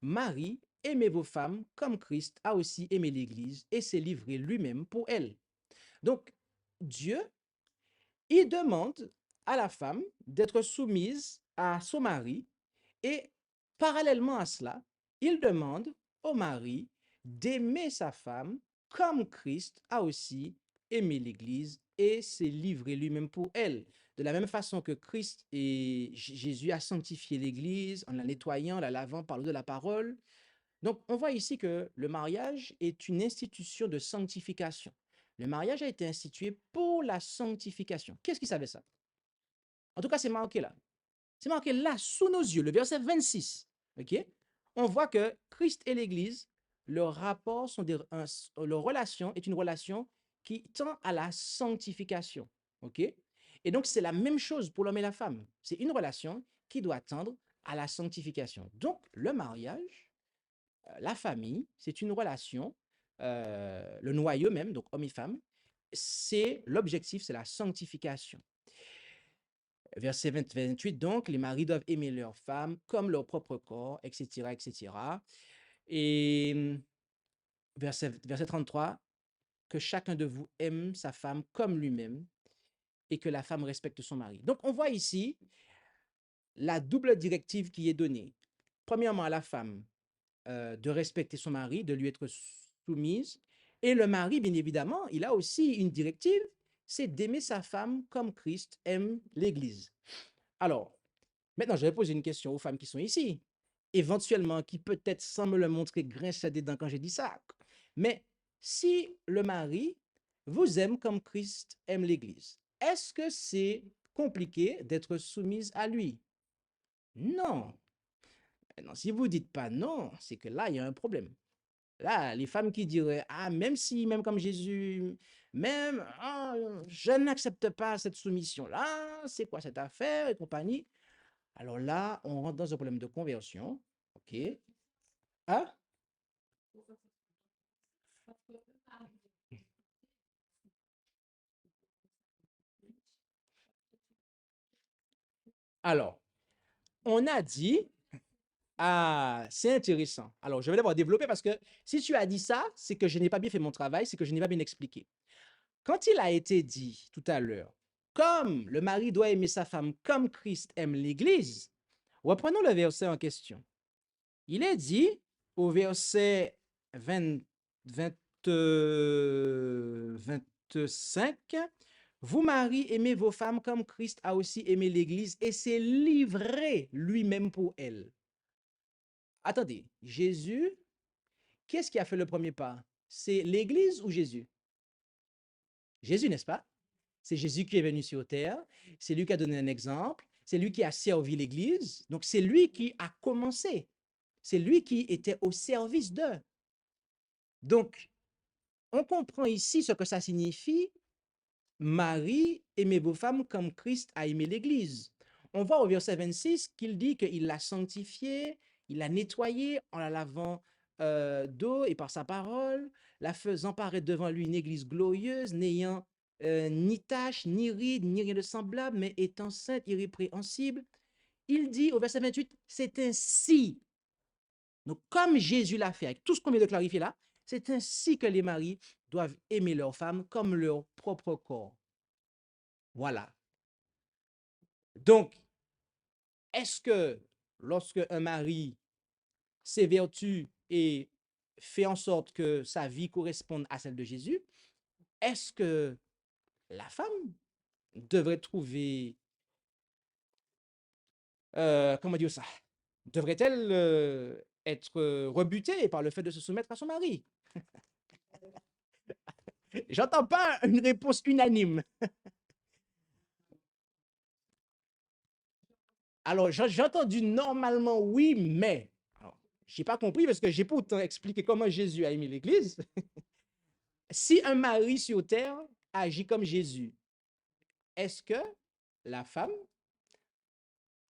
Marie, aimez vos femmes comme Christ a aussi aimé l'Église et s'est livré lui-même pour elle. Donc, Dieu, il demande à la femme d'être soumise à son mari et parallèlement à cela, il demande au mari d'aimer sa femme comme Christ a aussi aimé l'Église et s'est livré lui-même pour elle. De la même façon que Christ et Jésus a sanctifié l'Église en la nettoyant, la lavant par l'eau de la parole. Donc, on voit ici que le mariage est une institution de sanctification. Le mariage a été institué pour la sanctification. Qu'est-ce qui savait ça? En tout cas, c'est marqué là. C'est marqué là, sous nos yeux, le verset 26. OK? On voit que Christ et l'Église, leur rapport leur relation est une relation qui tend à la sanctification. OK? Et donc, c'est la même chose pour l'homme et la femme. C'est une relation qui doit tendre à la sanctification. Donc, le mariage, la famille, c'est une relation, le noyau même, donc homme et femme, c'est l'objectif, c'est la sanctification. Verset 28, donc, les maris doivent aimer leurs femmes comme leur propre corps, etc., etc. Et verset 33, que chacun de vous aime sa femme comme lui-même et que la femme respecte son mari. Donc, on voit ici la double directive qui est donnée. Premièrement, à la femme de respecter son mari, de lui être soumise. Et le mari, bien évidemment, il a aussi une directive, c'est d'aimer sa femme comme Christ aime l'Église. Alors, maintenant, je vais poser une question aux femmes qui sont ici, éventuellement, qui peut-être, sans me le montrer, grincent des dents quand j'ai dit ça. Mais si le mari vous aime comme Christ aime l'Église, est-ce que c'est compliqué d'être soumise à lui? Non. Maintenant, si vous ne dites pas non, c'est que là, il y a un problème. Là, les femmes qui diraient, ah, même comme Jésus, même, ah, je n'accepte pas cette soumission-là, c'est quoi cette affaire et compagnie? Alors là, on rentre dans un problème de conversion. OK. Ah? Alors, on a dit, ah, c'est intéressant. Alors, je vais d'abord développer parce que si tu as dit ça, c'est que je n'ai pas bien fait mon travail, c'est que je n'ai pas bien expliqué. Quand il a été dit tout à l'heure, comme le mari doit aimer sa femme comme Christ aime l'Église, reprenons le verset en question. Il est dit au verset 25, vous maris, aimez vos femmes comme Christ a aussi aimé l'Église et s'est livré lui-même pour elle. Attendez, Jésus, qui est-ce qui a fait le premier pas? C'est l'Église ou Jésus? Jésus, n'est-ce pas? C'est Jésus qui est venu sur terre, c'est lui qui a donné un exemple, c'est lui qui a servi l'Église, donc c'est lui qui a commencé, c'est lui qui était au service d'eux. Donc, on comprend ici ce que ça signifie. Marie, aimez vos femmes comme Christ a aimé l'Église. On voit au verset 26 qu'il dit qu'il l'a sanctifiée, il l'a nettoyée en la lavant d'eau et par sa parole, la faisant paraître devant lui une Église glorieuse, n'ayant ni tache, ni ride, ni rien de semblable, mais étant sainte, irrépréhensible. Il dit au verset 28, c'est ainsi. Donc, comme Jésus l'a fait avec tout ce qu'on vient de clarifier là, c'est ainsi que les maris doivent aimer leurs femmes comme leur propre corps. Voilà. Donc, est-ce que lorsque un mari s'évertue et fait en sorte que sa vie corresponde à celle de Jésus, est-ce que la femme devrait trouver, comment dire ça, devrait-elle être rebutée par le fait de se soumettre à son mari? J'entends pas une réponse unanime. Alors, j'ai entendu normalement oui, mais. Alors, j'ai pas compris parce que j'ai pourtant expliqué comment Jésus a aimé l'Église. Si un mari sur terre agit comme Jésus, est-ce que la femme,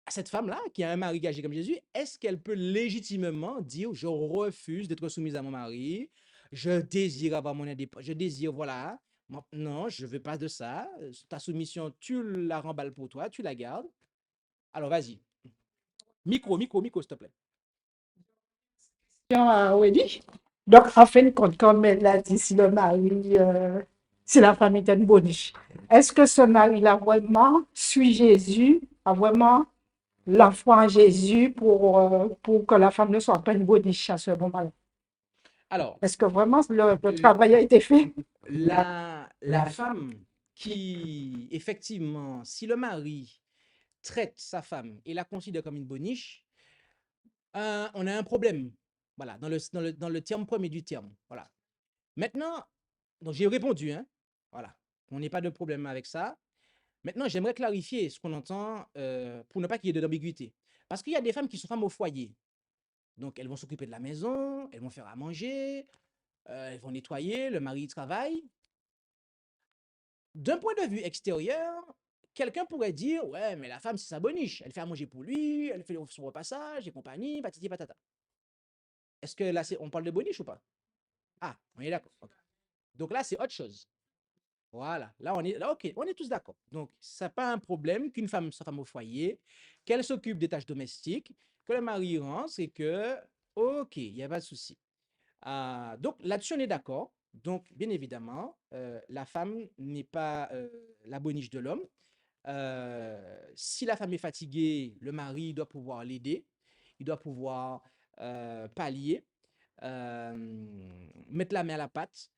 cette femme-là, qui a un mari qui agit comme Jésus, est-ce qu'elle peut légitimement dire, je refuse d'être soumise à mon mari, je désire avoir mon indépendance, je désire, voilà, non, je ne veux pas de ça, ta soumission, tu la remballes pour toi, tu la gardes. Alors, vas-y. Micro, s'il te plaît. Oui. Donc, en fin de compte, comme elle l'a dit, si le mari, si la femme est une boniche, est-ce que ce mari-là vraiment suit Jésus, a vraiment la foi en Jésus pour que la femme ne soit pas une boniche à ce moment-là? Alors, Est-ce que vraiment le travail a été fait? la femme qui, effectivement, si le mari traite sa femme et la considère comme une boniche, on a un problème. Voilà, dans le terme premier du terme. Voilà. Maintenant, donc j'ai répondu, hein. Voilà. On n'est pas de problème avec ça. Maintenant, j'aimerais clarifier ce qu'on entend pour ne pas qu'il y ait d'ambiguïté. Parce qu'il y a des femmes qui sont femmes au foyer. Donc, elles vont s'occuper de la maison, elles vont faire à manger, elles vont nettoyer, le mari travaille. D'un point de vue extérieur, quelqu'un pourrait dire, ouais, mais la femme, c'est sa boniche. Elle fait à manger pour lui, elle fait son repassage et compagnie, patati patata. Est-ce que là, on parle de boniche ou pas? Ah, on est d'accord. Ok. Donc là, c'est autre chose. Voilà, là, ok, on est tous d'accord. Donc, ce n'est pas un problème qu'une femme soit femme au foyer, qu'elle s'occupe des tâches domestiques, que le mari rentre et que, ok, il n'y a pas de souci. Donc, là-dessus, on est d'accord. Donc, bien évidemment, la femme n'est pas la boniche de l'homme. Si la femme est fatiguée, le mari doit pouvoir l'aider, il doit pouvoir pallier, mettre la main à la pâte.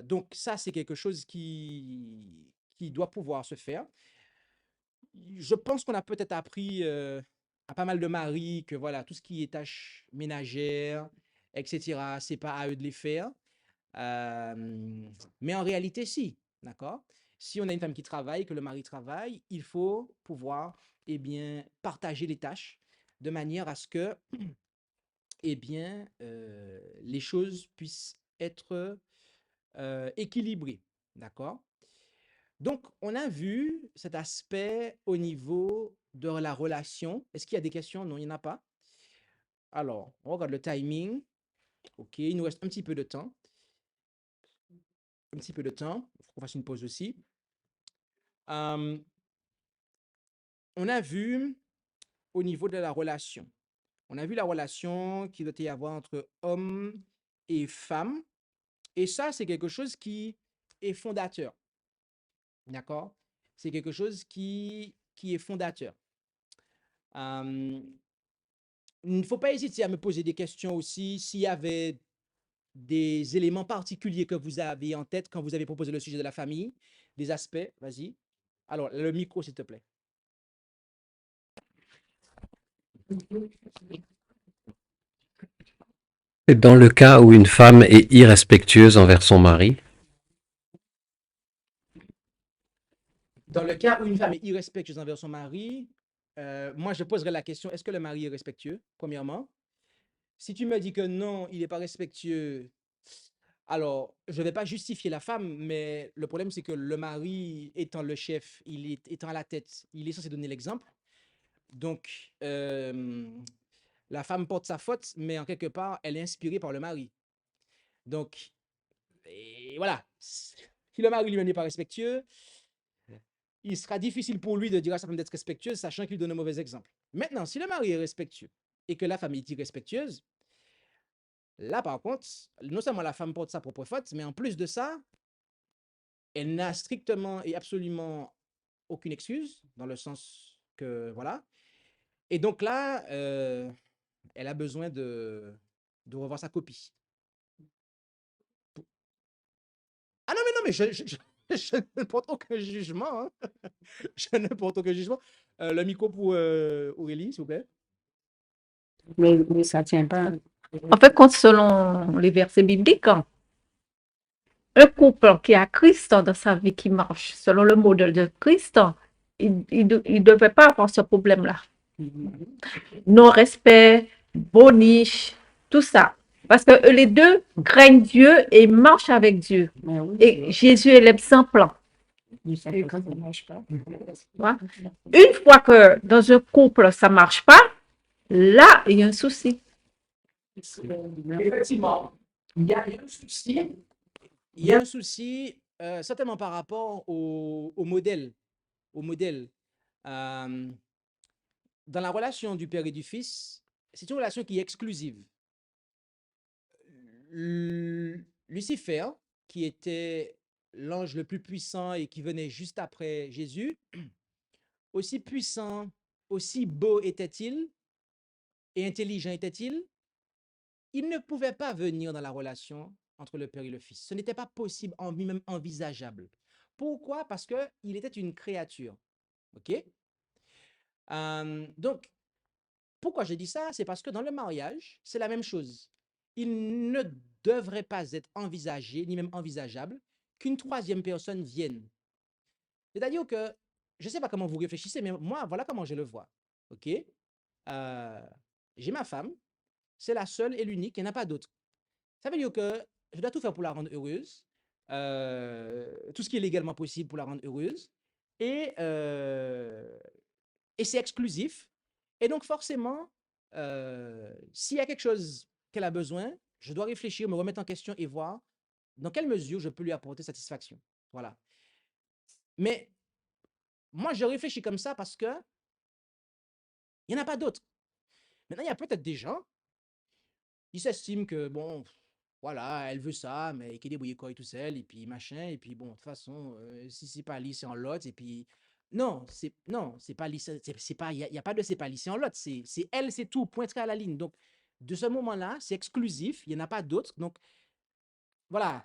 Donc ça, c'est quelque chose qui doit pouvoir se faire. Je pense qu'on a peut-être appris à pas mal de maris que voilà, tout ce qui est tâches ménagères, etc., c'est pas à eux de les faire. Mais en réalité, si, d'accord? Si on a une femme qui travaille, que le mari travaille, il faut pouvoir, eh bien, partager les tâches de manière à ce que, eh bien, les choses puissent être équilibrées, d'accord? Donc, on a vu cet aspect au niveau de la relation. Est-ce qu'il y a des questions? Non, il n'y en a pas. Alors, on regarde le timing. OK, il nous reste un petit peu de temps. Un petit peu de temps. Il faut qu'on fasse une pause aussi. On a vu au niveau de la relation. On a vu la relation qu'il doit y avoir entre homme et femme. Et ça, c'est quelque chose qui est fondateur. D'accord? C'est quelque chose qui est fondateur. Il ne faut pas hésiter à me poser des questions aussi s'il y avait des éléments particuliers que vous avez en tête quand vous avez proposé le sujet de la famille, des aspects, vas-y. Alors, le micro, s'il te plaît. Et dans le cas où une femme est irrespectueuse envers son mari, Dans le cas où une femme est irrespectueuse envers son mari, moi, je poserais la question, est-ce que le mari est respectueux, premièrement? Si tu me dis que non, il n'est pas respectueux, alors je ne vais pas justifier la femme, mais le problème, c'est que le mari étant le chef, étant à la tête, il est censé donner l'exemple. Donc, la femme porte sa faute, mais en quelque part, elle est inspirée par le mari. Donc, et voilà. Si le mari lui-même n'est pas respectueux, il sera difficile pour lui de dire à sa femme d'être respectueuse, sachant qu'il donne un mauvais exemple. Maintenant, si le mari est respectueux et que la femme est irrespectueuse, là, par contre, non seulement la femme porte sa propre faute, mais en plus de ça, elle n'a strictement et absolument aucune excuse, dans le sens que, voilà. Et donc là, elle a besoin de revoir sa copie. Ah non, mais je ne porte aucun jugement. Hein. Je ne porte aucun jugement. Le micro pour Aurélie, s'il vous plaît. Mais ça ne tient pas. En fait, selon les versets bibliques, un couple qui a Christ dans sa vie, qui marche selon le modèle de Christ, il ne devait pas avoir ce problème-là. Non-respect, boniche, tout ça. Parce que les deux craignent Dieu et marchent avec Dieu. Mais oui, Et Jésus est l'exemple. et quand ça ne marche pas. Voilà. Une fois que dans un couple, ça ne marche pas, là, il y a un souci. Effectivement, il y a un souci. Il y a un souci, certainement par rapport au modèle. Au modèle. Dans la relation du père et du fils, c'est une relation qui est exclusive. Lucifer, qui était l'ange le plus puissant et qui venait juste après Jésus, aussi puissant, aussi beau était-il et intelligent était-il, il ne pouvait pas venir dans la relation entre le père et le fils. Ce n'était pas possible, même envisageable. Pourquoi? Parce qu'il était une créature. OK? Donc, pourquoi je dis ça? C'est parce que dans le mariage, c'est la même chose. Il ne devrait pas être envisagé, ni même envisageable, qu'une troisième personne vienne. C'est-à-dire que, je ne sais pas comment vous réfléchissez, mais moi, voilà comment je le vois. OK? J'ai ma femme, c'est la seule et l'unique, il n'y en a pas d'autre. Ça veut dire que je dois tout faire pour la rendre heureuse, tout ce qui est légalement possible pour la rendre heureuse, et c'est exclusif. Et donc, forcément, s'il y a quelque chose qu'elle a besoin, je dois réfléchir, me remettre en question et voir dans quelle mesure je peux lui apporter satisfaction. Voilà. Mais moi, je réfléchis comme ça parce que il n'y en a pas d'autres. Maintenant, il y a peut-être des gens, ils s'estiment que, bon, voilà, elle veut ça, mais qui débrouille quoi et tout seul, et puis machin, et puis bon, de toute façon, si c'est pas lisse, c'est en lot, et puis. Non, c'est pas lisse, c'est pas, il y a pas de c'est pas lisse, c'est en lot, c'est elle, c'est tout, pointé à la ligne. Donc, de ce moment-là, c'est exclusif, il n'y en a pas d'autres. Donc, voilà,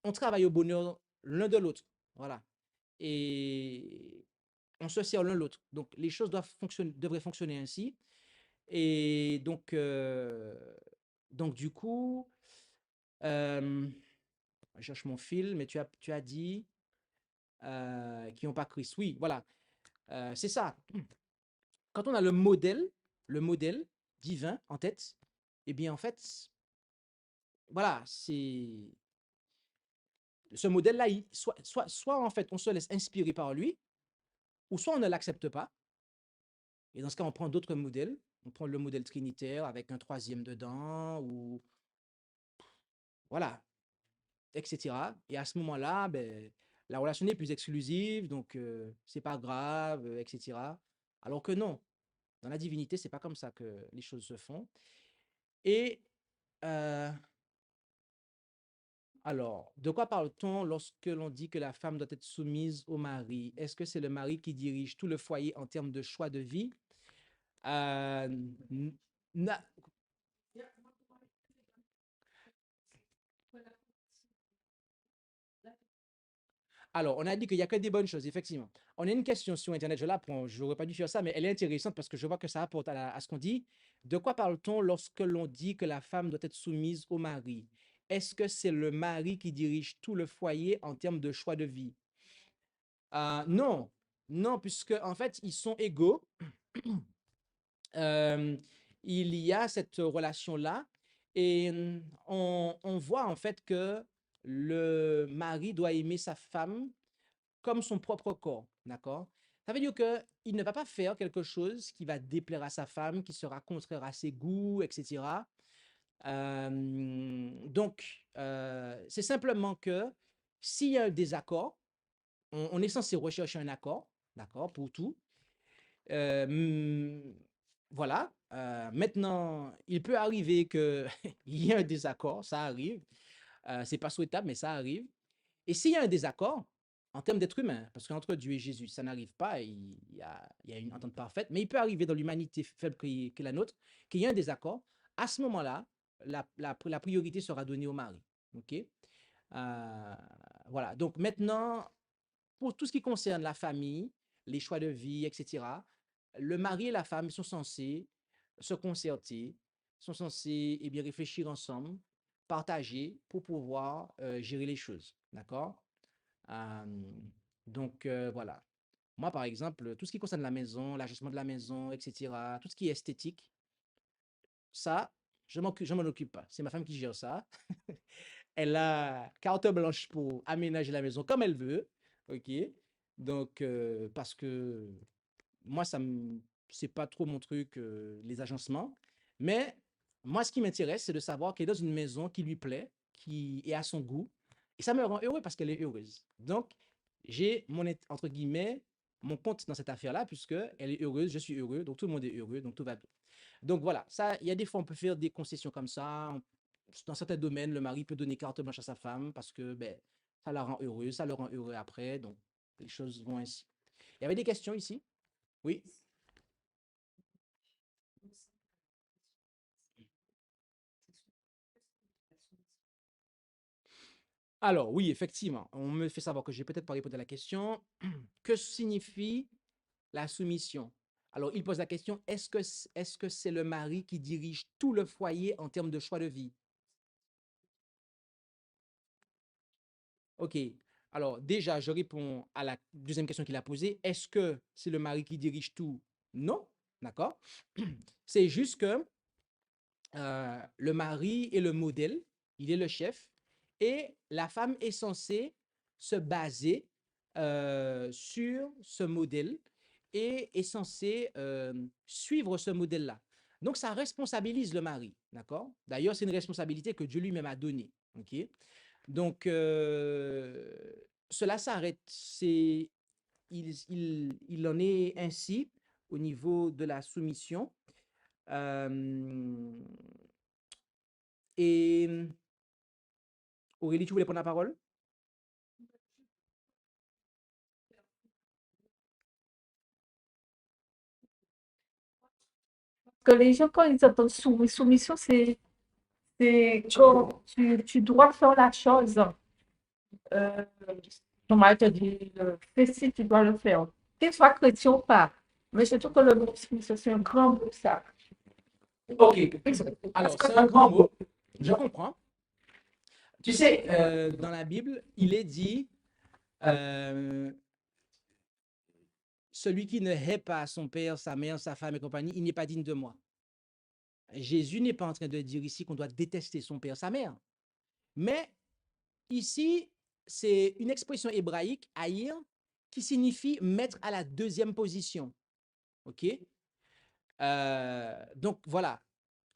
on travaille au bonheur l'un de l'autre. Voilà. Et on se sert l'un l'autre. Donc, les choses devraient fonctionner ainsi. Et donc, du coup, je cherche mon fil, mais tu as dit qui n'ont pas Christ. Oui, voilà. C'est ça. Quand on a le modèle divin en tête, eh bien, en fait, voilà, c'est ce modèle-là, soit en fait, on se laisse inspirer par lui, ou soit on ne l'accepte pas. Et dans ce cas, on prend d'autres modèles. On prend le modèle trinitaire avec un troisième dedans, ou voilà, etc. Et à ce moment-là, ben, la relation n'est plus exclusive, donc c'est pas grave, etc. Alors que non, dans la divinité, c'est pas comme ça que les choses se font. Et alors, de quoi parle-t-on lorsque l'on dit que la femme doit être soumise au mari? Est-ce que c'est le mari qui dirige tout le foyer en termes de choix de vie? Na- Alors, on a dit qu'il n'y a que des bonnes choses, effectivement. On a une question sur Internet, je l'apprends, je n'aurais pas dû faire ça, mais elle est intéressante parce que je vois que ça apporte à ce qu'on dit. De quoi parle-t-on lorsque l'on dit que la femme doit être soumise au mari? Est-ce que c'est le mari qui dirige tout le foyer en termes de choix de vie? Non, puisque en fait, ils sont égaux. il y a cette relation-là et on voit en fait que le mari doit aimer sa femme comme son propre corps, d'accord? Ça veut dire qu'il ne va pas faire quelque chose qui va déplaire à sa femme, qui sera contraire à ses goûts, etc. C'est simplement que s'il y a un désaccord, on est censé rechercher un accord, d'accord, pour tout. Voilà. Maintenant, il peut arriver qu'il y ait un désaccord, ça arrive. C'est pas souhaitable, mais ça arrive. Et s'il y a un désaccord, en termes d'être humain, parce qu'entre Dieu et Jésus, ça n'arrive pas, il y a une entente parfaite, mais il peut arriver dans l'humanité faible qui est la nôtre, qu'il y ait un désaccord. À ce moment-là, la priorité sera donnée au mari. OK? Voilà. Donc maintenant, pour tout ce qui concerne la famille, les choix de vie, etc., le mari et la femme sont censés se concerter, sont censés bien, réfléchir ensemble, partager pour pouvoir gérer les choses. D'accord? Voilà. Moi, par exemple, tout ce qui concerne la maison, l'agencement de la maison, etc., tout ce qui est esthétique, ça, je m'en occupe pas. C'est ma femme qui gère ça. Elle a carte blanche pour aménager la maison comme elle veut. OK? Donc, parce que moi, c'est pas trop mon truc, les agencements. Mais moi, ce qui m'intéresse, c'est de savoir qu'elle est dans une maison qui lui plaît, qui est à son goût. Et ça me rend heureux parce qu'elle est heureuse. Donc, j'ai entre guillemets, mon compte dans cette affaire-là, puisque elle est heureuse, je suis heureux, donc tout le monde est heureux, donc tout va bien. Donc voilà, ça, il y a des fois, on peut faire des concessions comme ça. Dans certains domaines, le mari peut donner carte blanche à sa femme parce que ben, ça la rend heureuse, ça le rend heureux après. Donc, les choses vont ainsi. Il y avait des questions ici? Oui? Alors, oui, effectivement, on me fait savoir que j'ai peut-être pas répondu à la question. Que signifie la soumission? Alors, il pose la question, est-ce que c'est le mari qui dirige tout le foyer en termes de choix de vie? OK. Alors, déjà, je réponds à la deuxième question qu'il a posée. Est-ce que c'est le mari qui dirige tout? Non. D'accord? C'est juste que le mari est le modèle, il est le chef, et la femme est censée se baser sur ce modèle et est censée suivre ce modèle-là. Donc, ça responsabilise le mari, d'accord? D'ailleurs, c'est une responsabilité que Dieu lui-même a donnée, ok? Donc, cela s'arrête. Il en est ainsi au niveau de la soumission. Euh, et Aurélie, tu voulais prendre la parole? Que les gens, quand ils entendent soumission, c'est quand tu dois faire la chose. Euh, ton mari te dit, fais si tu dois le faire. Qu'il soit chrétien ou pas. Mais je trouve que le mot soumission, c'est un grand mot, ça. Ok. Alors, c'est un grand mot. Je comprends. Tu sais, dans la Bible, il est dit celui qui ne hait pas son père, sa mère, sa femme et compagnie, il n'est pas digne de moi. Jésus n'est pas en train de dire ici qu'on doit détester son père, sa mère. Mais ici, c'est une expression hébraïque, haïr, qui signifie mettre à la deuxième position. OK? Donc, voilà.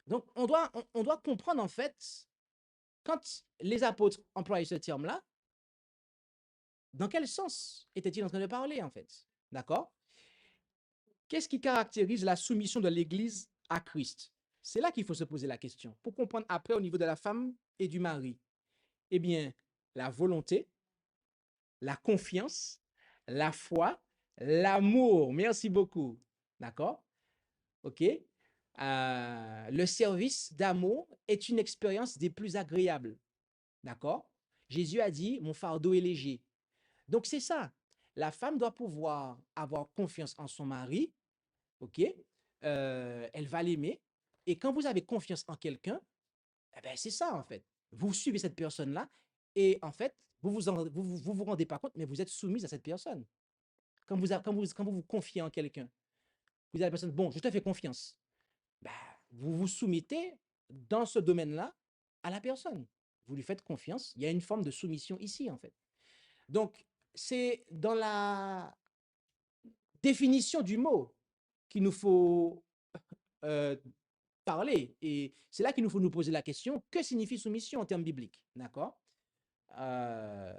Donc, on doit comprendre, en fait, quand les apôtres employaient ce terme-là, dans quel sens étaient-ils en train de parler, en fait? D'accord? Qu'est-ce qui caractérise la soumission de l'Église à Christ? C'est là qu'il faut se poser la question. Pour comprendre après au niveau de la femme et du mari. Eh bien, la volonté, la confiance, la foi, l'amour. Merci beaucoup. D'accord? OK? Le service d'amour est une expérience des plus agréables. D'accord? Jésus a dit, mon fardeau est léger. Donc, c'est ça. La femme doit pouvoir avoir confiance en son mari. OK? Elle va l'aimer. Et quand vous avez confiance en quelqu'un, eh ben, c'est ça, en fait. Vous suivez cette personne-là et, en fait, vous rendez pas compte, mais vous êtes soumise à cette personne. Quand vous vous confiez en quelqu'un, vous dites à la personne, bon, je te fais confiance. Ben, vous vous soumettez dans ce domaine-là à la personne. Vous lui faites confiance. Il y a une forme de soumission ici, en fait. Donc, c'est dans la définition du mot qu'il nous faut euh, parler. Et c'est là qu'il nous faut nous poser la question, que signifie soumission en termes bibliques? D'accord? Euh,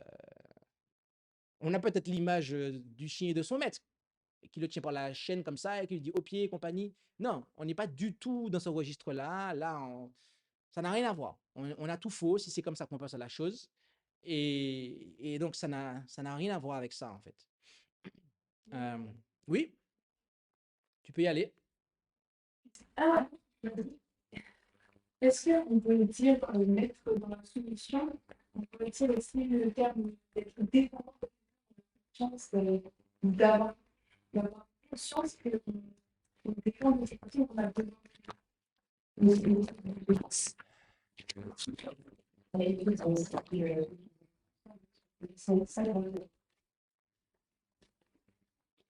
on a peut-être l'image du chien et de son maître, qui le tient par la chaîne comme ça et qui lui dit au pied et compagnie. Non, on n'est pas du tout dans ce registre-là. Ça n'a rien à voir. On a tout faux si c'est comme ça qu'on pense à la chose. Et donc, ça n'a rien à voir avec ça, en fait. Oui, tu peux y aller. Ah, est-ce qu'on peut dire mettre dans la solution, on peut dire aussi le terme d'être dépendant de la conscience, d'avoir conscience qu'on dépend de ce côté, on a besoin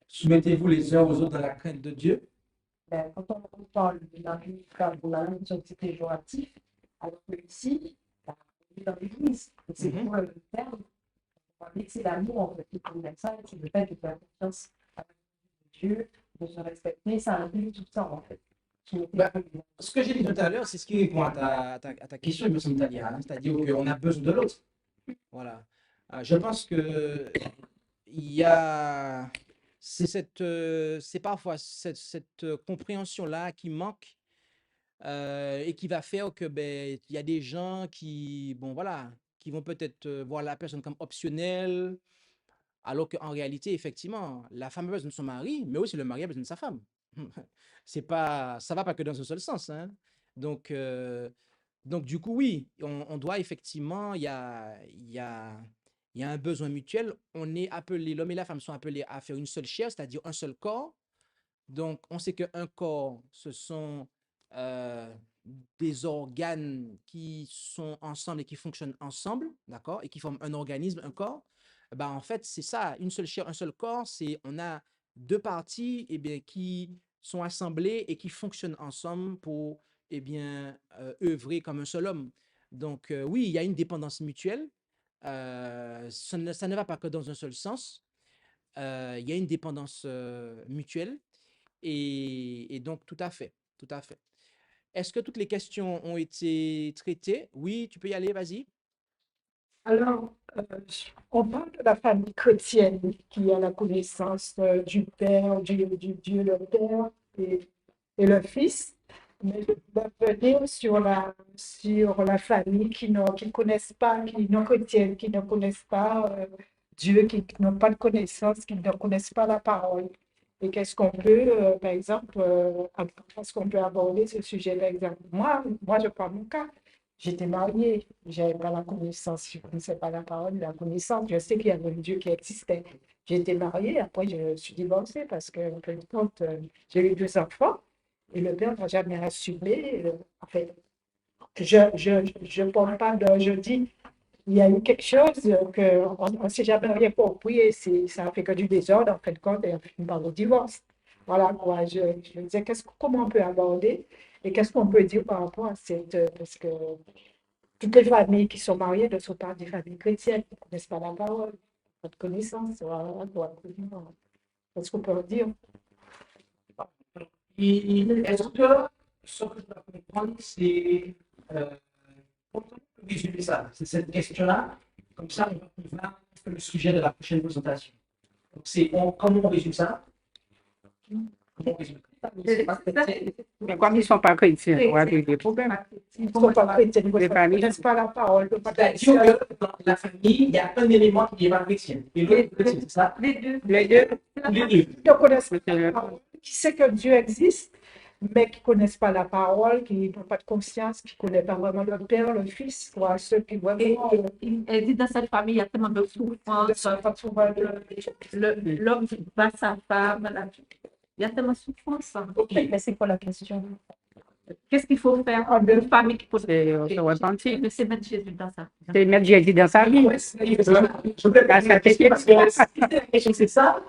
Soumettez-vous les uns aux autres dans la crainte de Dieu. quand on parle de la vie sur le péjoratif, alors que ici, on est dans l'église, c'est pour le terme, c'est l'amour en fait, qui convient ça, c'est le fait de faire confiance à Dieu, de se respecter, ça inclut tout ça en fait. Ce que j'ai dit tout à l'heure, c'est ce qui répond à ta question, il me semble, Talia, hein, c'est-à-dire qu'on a besoin de l'autre. Voilà. Je pense que il y a c'est parfois cette compréhension-là qui manque et qui va faire que il y a des gens qui, bon voilà, qui vont peut-être voir la personne comme optionnelle, alors qu'en réalité, effectivement, la femme a besoin de son mari, mais aussi le mari a besoin de sa femme. Ça va pas que dans un seul sens, hein. Donc, du coup, oui, on doit effectivement, il y a un besoin mutuel. On est appelé, l'homme et la femme sont appelés à faire une seule chair, c'est-à-dire un seul corps. Donc, on sait qu'un corps, ce sont euh, des organes qui sont ensemble et qui fonctionnent ensemble, d'accord, et qui forment un organisme, un corps. En fait, c'est ça, une seule chair, un seul corps, on a deux parties qui sont assemblées et qui fonctionnent ensemble pour œuvrer comme un seul homme. Donc, oui, il y a une dépendance mutuelle. Ça ne va pas que dans un seul sens. Il y a une dépendance mutuelle. Et donc, tout à fait, tout à fait. Est-ce que toutes les questions ont été traitées? Oui, tu peux y aller, vas-y. Alors, on parle de la famille chrétienne qui a la connaissance du Père, du Dieu le Père et le Fils, mais je voudrais venir sur la famille qui ne connaissent pas, qui non chrétienne, qui ne connaissent pas Dieu, qui n'ont pas de connaissance, qui ne connaissent pas la parole. Et qu'est-ce qu'on peut, par exemple, est-ce qu'on peut aborder ce sujet, par exemple? Moi, je prends mon cas. J'étais mariée, je n'avais pas la connaissance, je ne connaissais pas la parole, la connaissance. Je sais qu'il y avait un Dieu qui existait. J'ai été mariée, après je suis divorcée parce que, en fin de compte, j'ai eu 2 enfants et le père n'a jamais assumé. En fait, je parle pas je dis, il y a eu quelque chose qu'on ne s'est jamais rien compris et ça a fait que du désordre, en fin de compte, et on finit par le divorce. Voilà quoi, je me disais, comment on peut aborder et qu'est-ce qu'on peut dire par rapport à parce que toutes les familles qui sont mariées ne sont pas des familles chrétiennes, ne connaissent pas la parole, pas de connaissance. Voilà, quoi. Qu'est-ce qu'on peut dire? Est-ce que ce que je dois comprendre, c'est comment résumer ça? C'est cette question-là. Comme ça, on va faire le sujet de la prochaine présentation. Donc, comment on résume ça? Comment on résume ça? Mais comme ils ne sont pas chrétiens, on va avoir des problèmes. Ils ne sont pas chrétiens, ils ne connaissent pas la parole. C'est-à-dire que dans la famille, il y a un élément qui n'est pas chrétien. Et l'autre chrétien, c'est ça? Les deux. Les deux. Qui ne connaissent pas la parole, qui sait que Dieu existe, mais qui ne connaissent pas la parole, qui n'ont pas de conscience, qui ne connaissent pas vraiment le Père, le Fils, quoi, ceux qui vraiment. Elle dit dans cette famille, il y a tellement de souffrance. L'homme bat sa femme. Il y a tellement de souffrance. Mais c'est quoi la question? Qu'est-ce qu'il faut faire en deux familles qui posent C'est repentir. c'est mettre Jésus dans ça. C'est mettre Jésus dans sa vie. Je voulais pas la question parce que c'est ça.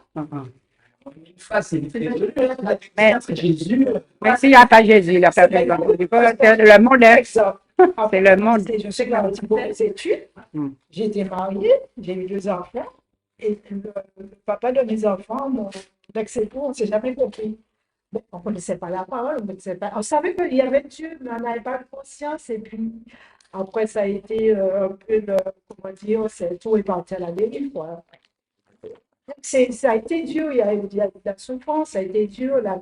Une phrase, c'est Jésus. Mais s'il n'y a pas Jésus, il n'y a pas besoin. Le monde est. C'est le monde. Je sais que la petite des études, j'ai été mariée, j'ai eu 2 enfants, et le papa de mes enfants, dès que c'est tout, on ne s'est jamais compris. Bon, on ne connaissait pas la parole, on savait qu'il y avait Dieu, mais on n'avait pas de conscience. Et puis, après, ça a été un peu, comment dire, tout est parti à la dérive, quoi. Ça a été dur, il y a eu de la souffrance, ça a été dur, la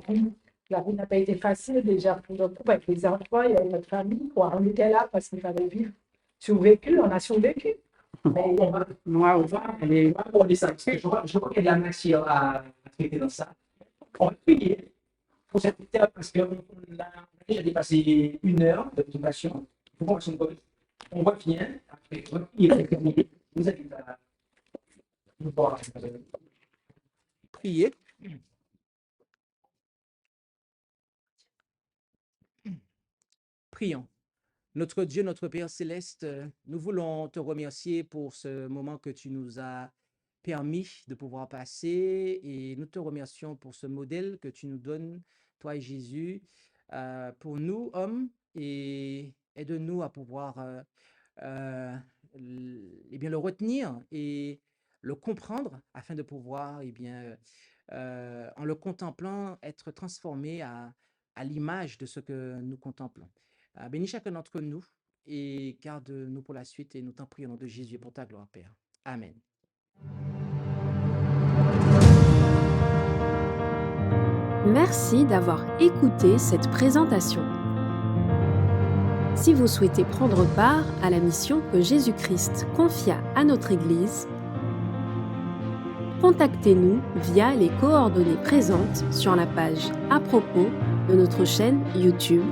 vie n'a pas été facile déjà pour le couple avec les enfants, il y a eu notre famille, quoi. On était là parce qu'il fallait vivre. Survécu, on a survécu. Mais Moi On va aborder ça, parce que je vois qu'il y a de la matière à traiter dans ça. On va prier pour cette étape, parce qu'on a déjà dépassé 1 heure de présentation. On revient, après, il est terminé. Vous invite à nous voir. Priez. Prions. Notre Dieu, notre Père céleste, nous voulons te remercier pour ce moment que tu nous as permis de pouvoir passer et nous te remercions pour ce modèle que tu nous donnes, toi et Jésus, pour nous, hommes, et aide-nous à pouvoir le retenir et le comprendre afin de pouvoir, en le contemplant, être transformé à l'image de ce que nous contemplons. Bénis chacun d'entre nous et garde-nous pour la suite et nous t'en prions au nom de Jésus et pour ta gloire, Père. Amen. Merci d'avoir écouté cette présentation. Si vous souhaitez prendre part à la mission que Jésus-Christ confia à notre Église, contactez-nous via les coordonnées présentes sur la page à propos de notre chaîne YouTube